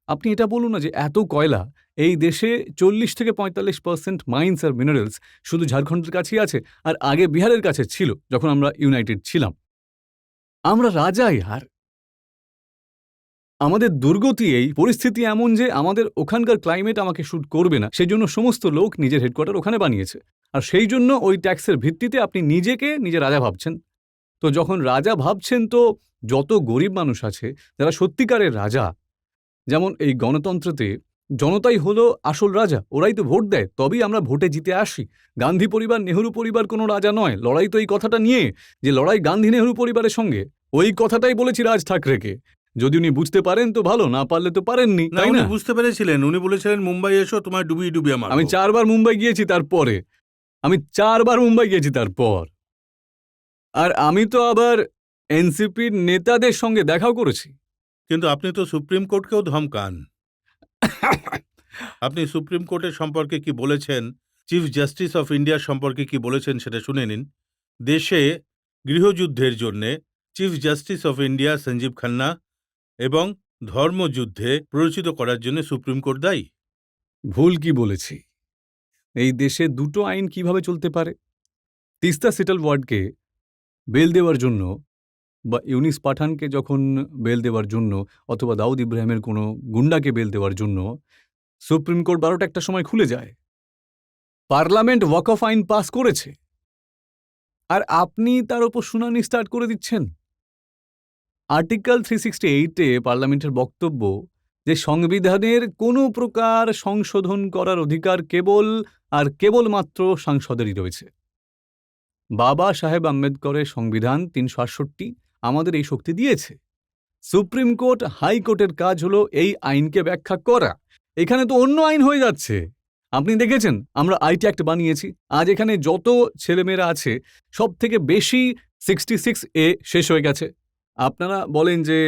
আপনি এটা বলুন না যে এত কয়লা এই দেশে 40-45% মাইন্স আর মিনারেলস শুধু ঝাড়খণ্ডের কাছেই আছে, আর আগে বিহারের কাছে ছিল যখন আমরা ইউনাইটেড ছিলাম। আমরা রাজাই। আর আমাদের দুর্গতি, এই পরিস্থিতি এমন যে আমাদের ওখানকার ক্লাইমেট আমাকে শ্যুট করবে না, সেই জন্য সমস্ত লোক নিজের হেডকোয়ার্টার ওখানে বানিয়েছে, আর সেই জন্য ওই ট্যাক্সের ভিত্তিতে আপনি নিজেকে নিজে রাজা ভাবছেন। তো যখন রাজা ভাবছেন, তো যত গরিব মানুষ আছে যারা সত্যিকারের রাজা, যেমন এই গণতন্ত্রতে জনতাই হলো আসল রাজা, ওরাই তো ভোট দেয়, তবেই আমরা ভোটে জিতে আসি। গান্ধী পরিবার, নেহরু পরিবার কোনো রাজা নয়। লড়াই তো এই কথাটা নিয়ে, যে লড়াই গান্ধী নেহরু পরিবারের সঙ্গে, ওই কথাটাই বলেছি রাজ ঠাকরেকে। যদি উনি বুঝতে পারেন তো ভালো, না পারলে তো পারেননি, না, তাই উনি না? বুঝতে পেরেছিলেন, উনি বলেছিলেন মুম্বাই এসো, তোমার ডুবিয়ে ডুবিয়ে মারবো। আমি 4 বার মুম্বাই গিয়েছি তারপরে, আমি 4 বার মুম্বাই গিয়েছি তারপর। আর আমি তো আবার এনসিপির নেতাদের সঙ্গে দেখাও করেছি। কিন্তু আপনি তো সুপ্রিম কোর্টকেও ধমকান। আপনি সুপ্রিম কোর্টের সম্পর্কে কি বলেছেন, চিফ জাস্টিস অফ ইন্ডিয়া সম্পর্কে কি বলেছেন সেটা শুনে নিন। দেশে গৃহযুদ্ধের জন্যে chief justice of India Sanjiv Khanna এবং ধর্মযুদ্ধে প্ররোচিত করার জন্য সুপ্রিম কোর্ট দায়ী। ভুল কি বলেছি? এই দেশে দুটো আইন কিভাবে চলতে পারে? তিস্তা সেটেল ওয়ার্ডকে বেল দেওয়ার জন্য, বা ইউনিস পাঠানকে যখন বেল দেওয়ার জন্য, অথবা দাউদ ইব্রাহিমের কোনো গুন্ডাকে বেল দেওয়ার জন্য সুপ্রিম কোর্ট 12টা একটা সময় খুলে যায়। পার্লামেন্ট ওয়াকফ আইন পাস করেছে, আর আপনি তার উপর শুনানি স্টার্ট করে দিচ্ছেন। আর্টিকেল 368-এ পার্লামেন্টের বক্তব্য যে সংবিধানের কোনো প্রকার সংশোধন করার অধিকার কেবল আর কেবলমাত্র সাংসদেরই রয়েছে। বাবা সাহেব আম্বেদকরের সংবিধান 368 আমাদের এই শক্তি দিয়েছে। সুপ্রিম কোর্ট, হাইকোর্টের কাজ হলো এই আইনকে ব্যাখ্যা করা। এখানে তো অন্য আইন হয়ে যাচ্ছে। আপনি দেখেছেন আমরা আইটি অ্যাক্ট বানিয়েছি। আজ এখানে যত ছেলেমেয়েরা আছে সব থেকে বেশি 66A শেষ হয়ে গেছে। আপনারা বলেন যে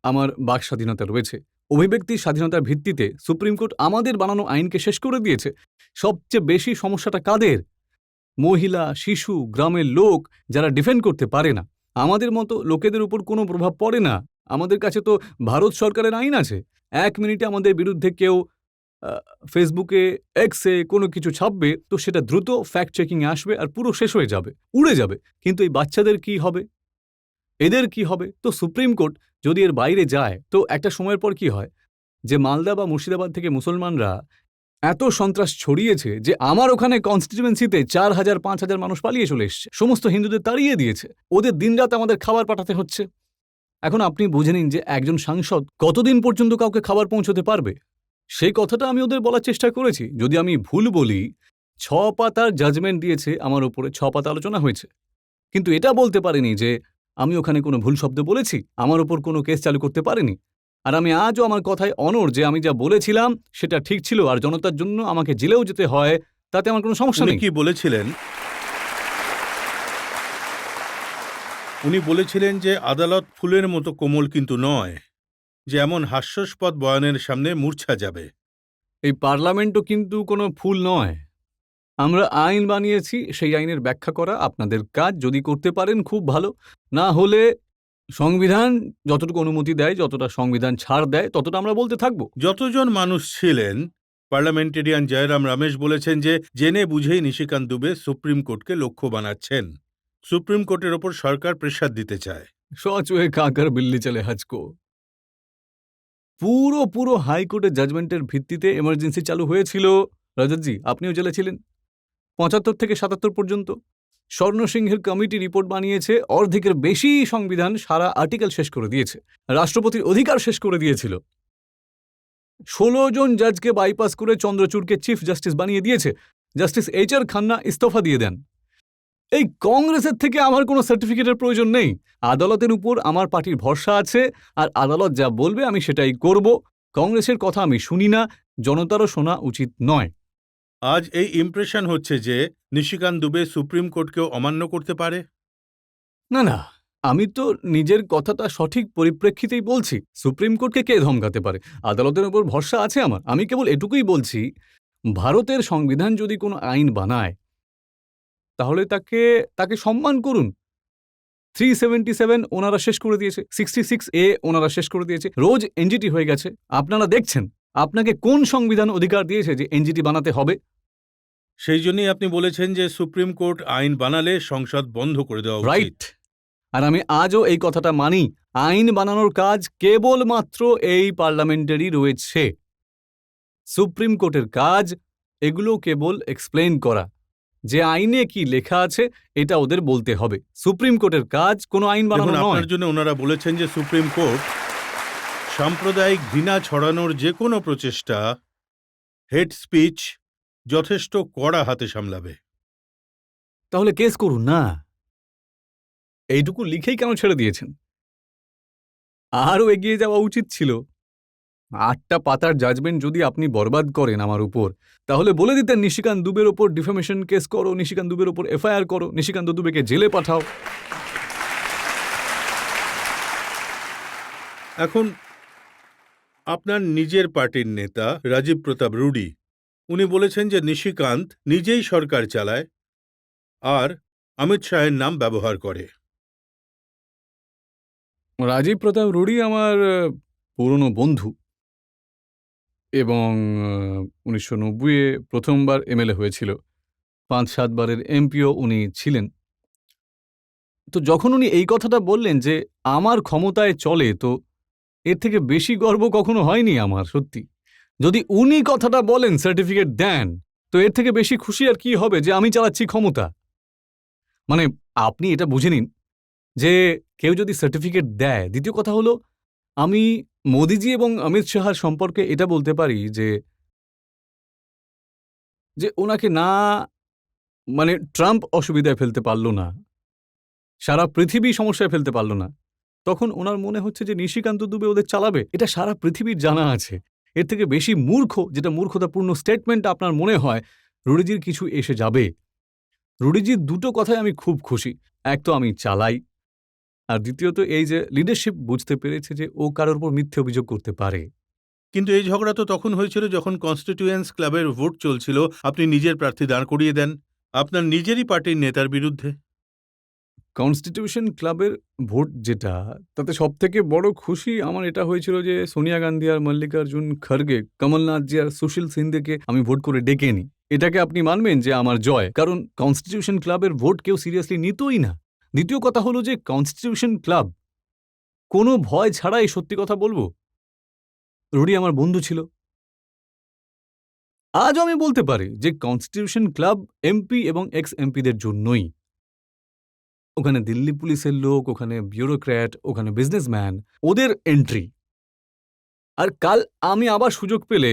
আমার বাক স্বাধীনতা রয়েছে। অভিব্যক্তির স্বাধীনতার ভিত্তিতে সুপ্রিম কোর্ট আমাদের বানানো আইনকে শেষ করে দিয়েছে। সবচেয়ে বেশি সমস্যাটা কাদের? মহিলা, শিশু, গ্রামের লোক যারা ডিফেন্ড করতে পারে না। আমাদের মতো লোকেদের উপর কোনো প্রভাব পড়ে না। আমাদের কাছে তো ভারত সরকারের আইন আছে। 1 মিনিটে আমাদের বিরুদ্ধে কেউ ফেসবুকে, এক্সে কোনো কিছু ছাপবে তো সেটা দ্রুত ফ্যাক্ট চেকিংয়ে আসবে আর পুরো শেষ হয়ে যাবে, উড়ে যাবে। কিন্তু এই বাচ্চাদের কি হবে? এদের কি হবে? তো সুপ্রিম কোর্ট যদি এর বাইরে যায় তো একটা সময়ের পর কি হয়, যে মালদা বা মুর্শিদাবাদ থেকে মুসলমানরা এত সন্ত্রাস ছড়িয়েছে যে আমার ওখানে কনস্টিটিউয়েন্সিতে 4000 5000 মানুষ পালিয়ে চলে এসছে। সমস্ত হিন্দুদের তাড়িয়ে দিয়েছে। ওদের দিনরাত আমাদের খাবার পাঠাতে হচ্ছে। এখন আপনি বুঝে নিন যে একজন সাংসদ কতদিন পর্যন্ত কাউকে খাবার পৌঁছতে পারবে। সেই কথাটা আমি ওদের বলার চেষ্টা করেছি। যদি আমি ভুল বলি, 6 পাতার জাজমেন্ট দিয়েছে আমার উপরে, 6 পাতা আলোচনা হয়েছে, কিন্তু এটা বলতে পারিনি যে আমি ওখানে কোনো ভুল শব্দ বলেছি, আমার উপর কোনো কেস চালু করতে পারেনি। আর আমি আজও আমার কথায় অনড় যে আমি যা বলেছিলাম সেটা ঠিক ছিল, আর জনতার জন্য আমাকে জেলেও যেতে হয়, তাতে আমার কোনো সমস্যা উনি নেই। কি বলেছিলেন? উনি বলেছিলেন যে আদালত ফুলের মতো কোমল কিন্তু নয়, যে এমন হাস্যাস্পদ বয়ানের সামনে মূর্ছা যাবে। এই পার্লামেন্টও কিন্তু কোনো ফুল নয়। আমরা আইন বানিয়েছি, সেই আইনের ব্যাখ্যা করা আপনাদের কাজ। যদি করতে পারেন খুব ভালো, না হলে সংবিধান যতটুকু অনুমতি দেয়, যতটা সংবিধান ছাড় দেয়, ততটা আমরা বলতে থাকবো। যতজন মানুষ ছিলেন, পার্লামেন্টেরিয়ান জয়রাম রমেশ বলেছেন যে জেনে বুঝেই নিশিকান্ত দুবে সুপ্রিম কোর্টকে লক্ষ্য বানাচ্ছেন। সুপ্রিম কোর্টের ওপর সরকার প্রেসার দিতে চায়। সচ হয়ে কাকার বিল্লি চলে হাজকো। পুরো হাইকোর্টের জাজমেন্টের ভিত্তিতে এমার্জেন্সি চালু হয়েছিল। রজতজি, আপনিও জেলে ছিলেন 75 থেকে 77 পর্যন্ত। স্বর্ণ সিংহের কমিটি রিপোর্ট বানিয়েছে, অর্ধেকের বেশি সংবিধান সারা আর্টিকেল শেষ করে দিয়েছে, রাষ্ট্রপতির অধিকার শেষ করে দিয়েছিল। 16 জন জাজকে বাইপাস করে চন্দ্রচূড়কে চিফ জাস্টিস বানিয়ে দিয়েছে। জাস্টিস HR খান্না ইস্তফা দিয়ে দেন। এই কংগ্রেসের থেকে আমার কোনো সার্টিফিকেটের প্রয়োজন নেই। আদালতের উপর আমার পার্টির ভরসা আছে, আর আদালত যা বলবে আমি সেটাই করব। কংগ্রেসের কথা আমি শুনি না, জনতারও শোনা উচিত নয়। আজ এই ইমপ্রেশন হচ্ছে যে নিশিকান্ত দুবে সুপ্রিম কোর্টকেও অমান্য করতে পারে। না, আমি তো নিজের কথাটা সঠিক পরিপ্রেক্ষিতেই বলছি। সুপ্রিম কোর্টকে কে ধমকাতে পারে? আদালতের উপর ভরসা আছে আমার। আমি কেবল এটুকুই বলছি, ভারতের সংবিধান যদি কোনো আইন বানায় তাহলে তাকে সম্মান করুন। 377 ওনারা শেষ করে দিয়েছে, 66A ওনারা শেষ করে দিয়েছে, রোজ এনজিটি হয়ে গেছে। আপনারা দেখছেন, আপনাকে কোন সংবিধান অধিকার দিয়েছে যে এনজিটি বানাতে হবে? সেই জন্যই আপনি বলেছেন যে সুপ্রিম কোর্ট আইন বানালে সংসদ বন্ধ করে দেওয়া উচিত। রাইট। আর আমি আজও এই কথাটা মানি। আইন বানানোর কাজ কেবলমাত্র এই পার্লামেন্টেরই রয়েছে। সুপ্রিম কোর্টের কাজ এগুলো কেবল এক্সপ্লেন করা, যে আইনে কি লেখা আছে এটা ওদের বলতে হবে। সুপ্রিম কোর্টের কাজ কোনো আইন বানানো নয়। আপনার জন্য ওনারা বলেছেন যে সুপ্রিম কোর্ট সাম্প্রদায়িক ঘৃণা ছড়ানোর যে কোনো প্রচেষ্টা হেড স্পিচ যথেষ্ট কড়া হাতে সামলাবে। তাহলে কেস করুন না। এইটুকু লিখেই কেন ছেড়ে দিয়েছেন? আরও এগিয়ে যাওয়া উচিত ছিল। 8টা পাতার জাজমেন্ট যদি আপনি বরবাদ করেন আমার উপর, তাহলে বলে দিতেন নিশিকান্ত দুবের ওপর ডিফেমেশন কেস করো, নিশিকান্ত দুবের ওপর এফআইআর করো, নিশিকান্ত দুবেকে জেলে পাঠাও। এখন আপনার নিজের পার্টির নেতা রাজীব প্রতাপ রুডি উনি বলেছেন যে নিশিকান্ত নিজেই সরকার চালায় আর অমিত শাহের নাম ব্যবহার করে। রাজীব প্রতাপ রুডি আমার পুরনো বন্ধু এবং 1990-এ প্রথমবার এমএলএ হয়েছিল। 5-7 বারের এমপিও উনি ছিলেন। তো যখন উনি এই কথাটা বললেন যে আমার ক্ষমতায় চলে, তো এর থেকে বেশি গর্ব কখনো হয়নি আমার, সত্যি। যদি উনি কথাটা বলেন, সার্টিফিকেট দেন, তো এর থেকে বেশি খুশি আর কি হবে যে আমি চালাচ্ছি ক্ষমতা। মানে আপনি এটা বুঝে নিন যে কেউ যদি সার্টিফিকেট দেয়, দ্বিতীয় কথা হলো আমি মোদিজি এবং অমিত শাহর সম্পর্কে এটা বলতে পারি যে ওনাকে না, মানে ট্রাম্প অসুবিধায় ফেলতে পারল না, সারা পৃথিবী সমস্যায় ফেলতে পারল না, তখন ওনার মনে হচ্ছে যে নিশিকান্ত দুবে ওদের চালাবে। এটা সারা পৃথিবীর জানা আছে। এর থেকে বেশি মূর্খ, যেটা মূর্খতাপূর্ণ স্টেটমেন্ট আপনার মনে হয়, রুডিজির কিছু এসে যাবে। রুডিজির দুটো কথায় আমি খুব খুশি। এক তো আমি চালাই, আর দ্বিতীয়ত এই যে লিডারশিপ বুঝতে পেরেছে যে ও কারোর উপর মিথ্যে অভিযোগ করতে পারে। কিন্তু এই ঝগড়া তো তখন হয়েছিল যখন কনস্টিটিউয়েন্স ক্লাবের ভোট চলছিল, আপনি নিজের প্রার্থী দাঁড় করিয়ে দেন আপনার নিজেরই পার্টির নেতার বিরুদ্ধে। কনস্টিটিউশন ক্লাবের ভোট যেটা, তাতে সবথেকে বড় খুশি আমার এটা হয়েছিল যে সোনিয়া গান্ধী আর মল্লিকার্জুন খড়গে, কমলনাথজি আর সুশীল সিন্ধেকে আমি ভোট করে ডেকে নিই। এটাকে আপনি মানবেন যে আমার জয়, কারণ কনস্টিটিউশন ক্লাবের ভোট কেউ সিরিয়াসলি নিতই না। দ্বিতীয় কথা হলো যে কনস্টিটিউশন ক্লাব কোনো ভয় ছাড়াই, সত্যি কথা বলবো, রুডি আমার বন্ধু ছিল। আজও আমি বলতে পারি যে কনস্টিটিউশন ক্লাব এমপি এবং এক্স এমপিদের জন্যই। ওখানে দিল্লি পুলিশের লোক, ওখানে বিউরোক্র্যাট, ওখানে বিজনেসম্যান, ওদের এন্ট্রি। আর কাল আমি আবার সুযোগ পেলে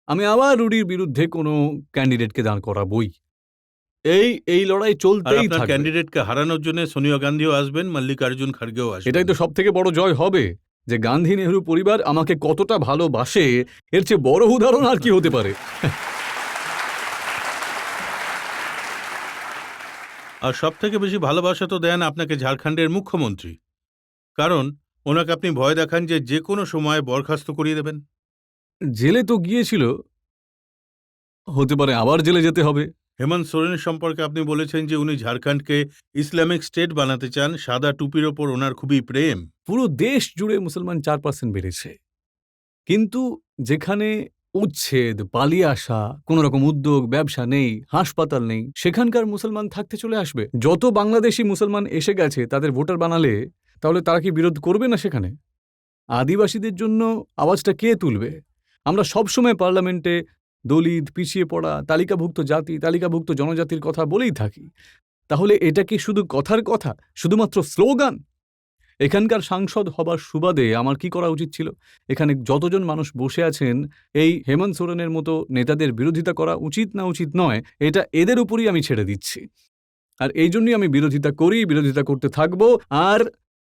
আমি আবার রুডির বিরুদ্ধে কোনো ক্যান্ডিডেটকে দাঁড় করাবই। এই লড়াই আর চলতেই আপনার থাকবে। ক্যান্ডিডেটকে হারানোর জন্য সোনিয়া গান্ধীও আসবেন, মল্লিকার্জুন খড়গেও আসবেন। এটাই তো সবথেকে বড় জয় হবে, যে গান্ধী নেহরু পরিবার আমাকে কতটা ভালোবাসে। এর চেয়ে বড় উদাহরণ আর কি হতে পারে? আর সবথেকে বেশি ভালোবাসা তো দেন আপনাকে ঝাড়খণ্ডের মুখ্যমন্ত্রী, কারণ ওনাকে আপনি ভয় দেখান যে যে কোনো সময় বরখাস্ত করিয়ে দেবেন। জেলে তো গিয়েছিল, হতে পারে আবার জেলে যেতে হবে। হেমন্ত সোরেন সম্পর্কে আপনি বলেছেন যে উনি ঝাড়খণ্ডকে ইসলামিক স্টেট বানাতে চান, সাদা টুপির ওপর ওনার খুবই প্রেম। পুরো দেশ জুড়ে মুসলমান 4% বেড়েছে, কিন্তু যেখানে উচ্ছেদ, পালিয়ে আসা, কোন রকম উদ্যোগ, ব্যবসা নেই, হাসপাতাল নেই, সেখানকার মুসলমান থাকতে চলে আসবে। যত বাংলাদেশি মুসলমান এসে গেছে তাদের ভোটার বানালে, তাহলে তারা কি বিরোধ করবে না? সেখানে আদিবাসীদের জন্য আওয়াজটা কে তুলবে? আমরা সবসময় পার্লামেন্টে দলিত, পিছিয়ে পড়া, তালিকাভুক্ত জাতি, তালিকাভুক্ত জনজাতির কথা বলেই থাকি। তাহলে এটা কি শুধু কথার কথা, শুধুমাত্র স্লোগান? এখানকার সাংসদ হবার সুবাদে আমার কি করা উচিত ছিল? এখানে যতজন মানুষ বসে আছেন, এই হেমন্ত সোরেনের মতো নেতাদের বিরোধিতা করা উচিত না উচিত নয়, এটা এদের উপরই আমি ছেড়ে দিচ্ছি। আর এই জন্যই আমি বিরোধিতা করি, বিরোধিতা করতে থাকবো, আর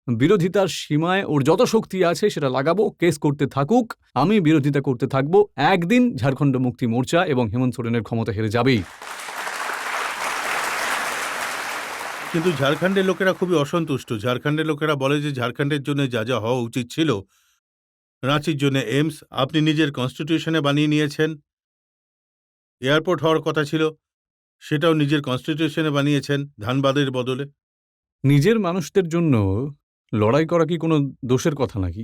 বিরোধিতার সীমায় ওর যত শক্তি আছে সেটা লাগাবো। কেস করতে থাকুক, আমি বিরোধিতা করতে থাকবো। একদিন ঝাড়খণ্ড মুক্তি মোর্চা এবং হেমন্ত সোরেনের ক্ষমতা হেরে যাবেই। কিন্তু ঝাড়খণ্ডের লোকেরা খুবই অসন্তুষ্ট। ঝাড়খণ্ডের লোকেরা বলে যে ঝাড়খণ্ডের জন্য যা যা হওয়া উচিত ছিল, রাঁচির জন্য এইমস আপনি নিজের কনস্টিটিউশনে বানিয়ে নিয়েছেন, এয়ারপোর্ট হওয়ার কথা ছিল সেটাও নিজের কনস্টিটিউশনে বানিয়েছেন ধানবাদের বদলে। নিজের মানুষদের জন্য লড়াই করা কি কোনো দোষের কথা নাকি?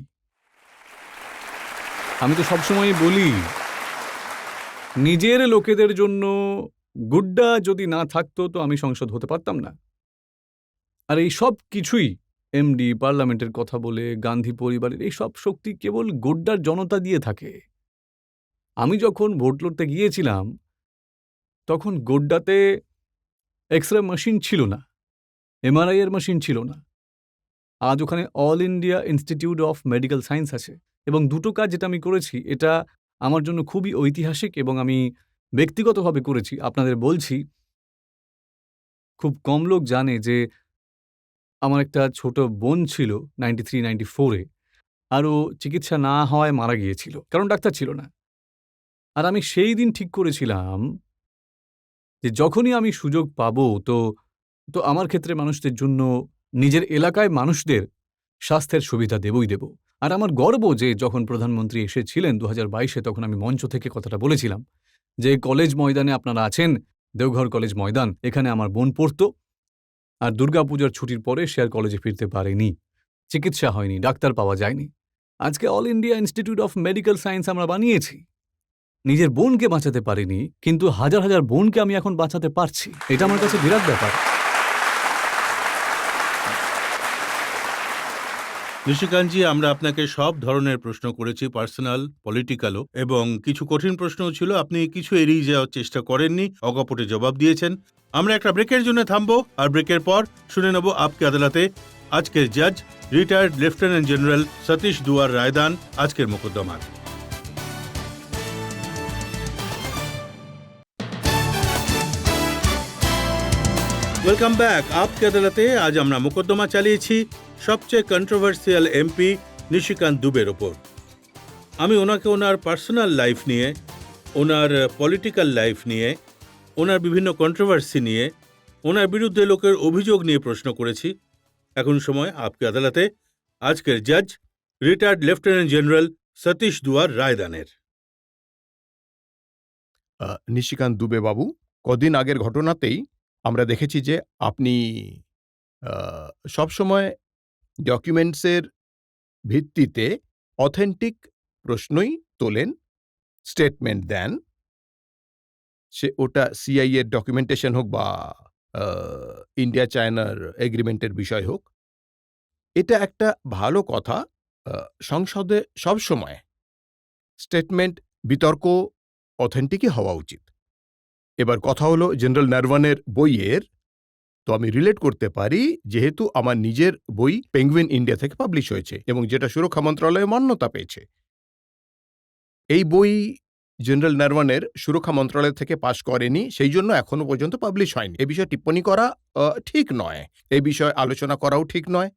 আমি তো সবসময় বলি, নিজের লোকেদের জন্য গুড্ডা যদি না থাকতো তো আমি সংসদ হতে পারতাম না। আর এই সব কিছুই এমডি, পার্লামেন্টের কথা বলে, গান্ধী পরিবারের এই সব শক্তি কেবল গোড্ডার জনতা দিয়ে থাকে। আমি যখন ভোট লড়তে গিয়েছিলাম তখন গোড্ডাতে এক্সরে মেশিন ছিল না, এমআরআই এর মেশিন ছিল না। আজ ওখানে all India institute of medical science আছে, এবং দুটো কাজ যেটা আমি করেছি, এটা আমার জন্য খুবই ঐতিহাসিক এবং আমি ব্যক্তিগতভাবে করেছি। আপনাদের বলছি, খুব কম লোক জানে যে আমার একটা ছোট বোন ছিল 93-94-এ, আর ও চিকিৎসা না হওয়ায় মারা গিয়েছিল, কারণ ডাক্তার ছিল না। আর আমি সেই দিন ঠিক করেছিলাম যে যখনই আমি সুযোগ পাবো তো আমার ক্ষেত্রে মানুষদের জন্য, নিজের এলাকায় মানুষদের স্বাস্থ্যের সুবিধা দেবই দেব। আর আমার গর্ব যে যখন প্রধানমন্ত্রী এসেছিলেন 2022-এ, তখন আমি মঞ্চ থেকে কথাটা বলেছিলাম যে কলেজ ময়দানে আপনারা আছেন, দেওঘর কলেজ ময়দান, এখানে আমার বোন পড়তো, আর দুর্গাপূজার ছুটির পরে সে আর কলেজে ফিরতে পারেনি, চিকিৎসা হয়নি, ডাক্তার পাওয়া যায়নি। আজকে all India institute of medical science আমরা বানিয়েছি। নিজের বোনকে বাঁচাতে পারিনি, কিন্তু হাজার হাজার বোনকে আমি এখন বাঁচাতে পারছি। এটা আমার কাছে বিরাট ব্যাপার। নিশিকান্তজি, আমরা আপনাকে সব ধরনের প্রশ্ন করেছি, পার্সোনাল, পলিটিক্যালও, এবং কিছু কঠিন প্রশ্নও ছিল। আপনি কিছু এড়িয়ে যাওয়ার চেষ্টা করেননি, অকপটে জবাব দিয়েছেন। আমরা একটা ব্রেকের জন্য থামবো, আর ব্রেকের পর শুনে নেব আপকে আদালতে আজকের জাজ রিটায়ার্ড লেফটেন্যান্ট জেনারেল সতীশ দুয়ার রায়দান আজকের মোকদ্দমার। Welcome back. আপকে আদালতে আজ আমরা মোকদ্দমা চালিয়েছি সবচেয়ে কন্ট্রোভার্সিয়াল এমপি নিশিকান্ত দুবের ওপর। আমি ওনাকে ওনার পার্সোনাল লাইফ নিয়ে, ওনার পলিটিক্যাল লাইফ নিয়ে, ওনার বিভিন্ন কন্ট্রোভার্সি নিয়ে, ওনার বিরুদ্ধে লোকের অভিযোগ নিয়ে প্রশ্ন করেছি। এখন সময় আপকে আদালতে আজকের জাজ রিটায়ার্ড লেফটেন্যান্ট জেনারেল সতীশ দুয়ার রায়দানের। নিশিকান্ত দুবে বাবু, কদিন আগের ঘটনাতেই আমরা দেখেছি যে আপনি সবসময় ডকুমেন্টসের ভিত্তিতে অথেন্টিক প্রশ্নই তোলেন, স্টেটমেন্ট দেন, সে ওটা সিআই এর ডকুমেন্টেশন হোক বা ইন্ডিয়া চায়নার এগ্রিমেন্টের বিষয় হোক। এটা একটা ভালো কথা। সংসদে সবসময় স্টেটমেন্ট, বিতর্ক অথেন্টিকই হওয়া উচিত। এবার কথা হলো জেনারেল নারওয়ানের বইয়ের, তো আমি রিলেট করতে পারি যেহেতু আমার নিজের বই পেঙ্গুইন ইন্ডিয়া থেকে পাবলিশ হয়েছে এবং যেটা সুরক্ষা মন্ত্রণালয়ে মান্যতা পেয়েছে। এই বই জেনারেল নারওয়ানের সুরক্ষা মন্ত্রণালয় থেকে পাশ করেনি, সেই জন্য এখনো পর্যন্ত পাবলিশ হয়নি। এ বিষয়ে টিপ্পণী করা ঠিক নয়, এ বিষয়ে আলোচনা করাও ঠিক নয়।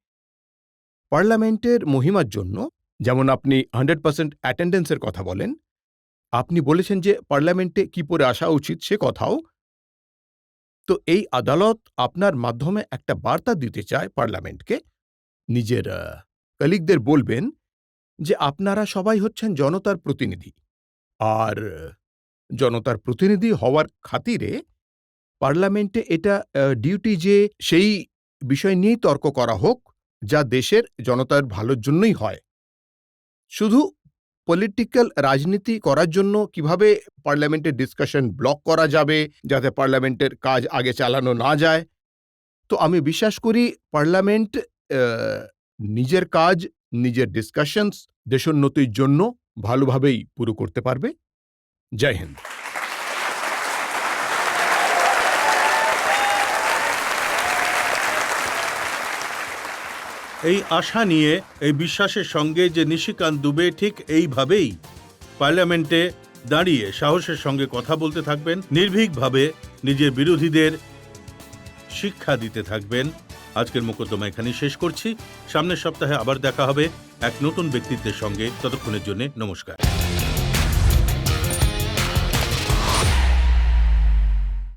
পার্লামেন্টের মহিমার জন্য, যেমন আপনি 100% অ্যাটেন্ডেন্সের কথা বলেন, আপনি বলেছেন যে পার্লামেন্টে কি পরে আসা উচিত সে কথাও। তো এই আদালত আপনার মাধ্যমে একটা বার্তা দিতে চায় পার্লামেন্টকে, নিজের কলিগদের বলবেন যে আপনারা সবাই হচ্ছেন জনতার প্রতিনিধি, আর জনতার প্রতিনিধি হওয়ার খাতিরে পার্লামেন্টে এটা ডিউটি যে সেই বিষয় নিয়েই তর্ক করা হোক যা দেশের জনতার ভালোর জন্যই হয়। শুধু পলিটিক্যাল রাজনীতি করার জন্য কিভাবে পার্লামেন্টের ডিসকাশন ব্লক করা যাবে যাতে পার্লামেন্টের কাজ আগে চালানো না যায়। তো আমি বিশ্বাস করি পার্লামেন্ট নিজের কাজ, নিজের ডিসকাশনস দেশোন্নতির জন্য ভালোভাবেই পুরো করতে পারবে। জয় হিন্দ। এই আশা নিয়ে, এই বিশ্বাসের সঙ্গে যে নিশিকান্ত দুবে ঠিক এইভাবেই পার্লামেন্টে দাঁড়িয়ে সাহসের সঙ্গে কথা বলতে থাকবেন, নির্ভীকভাবে নিজের বিরোধীদের শিক্ষা দিতে থাকবেন। আজকের মোকদ্দমা এখানেই শেষ করছি। সামনের সপ্তাহে আবার দেখা হবে এক নতুন ব্যক্তিত্বের সঙ্গে। ততক্ষণের জন্য নমস্কার।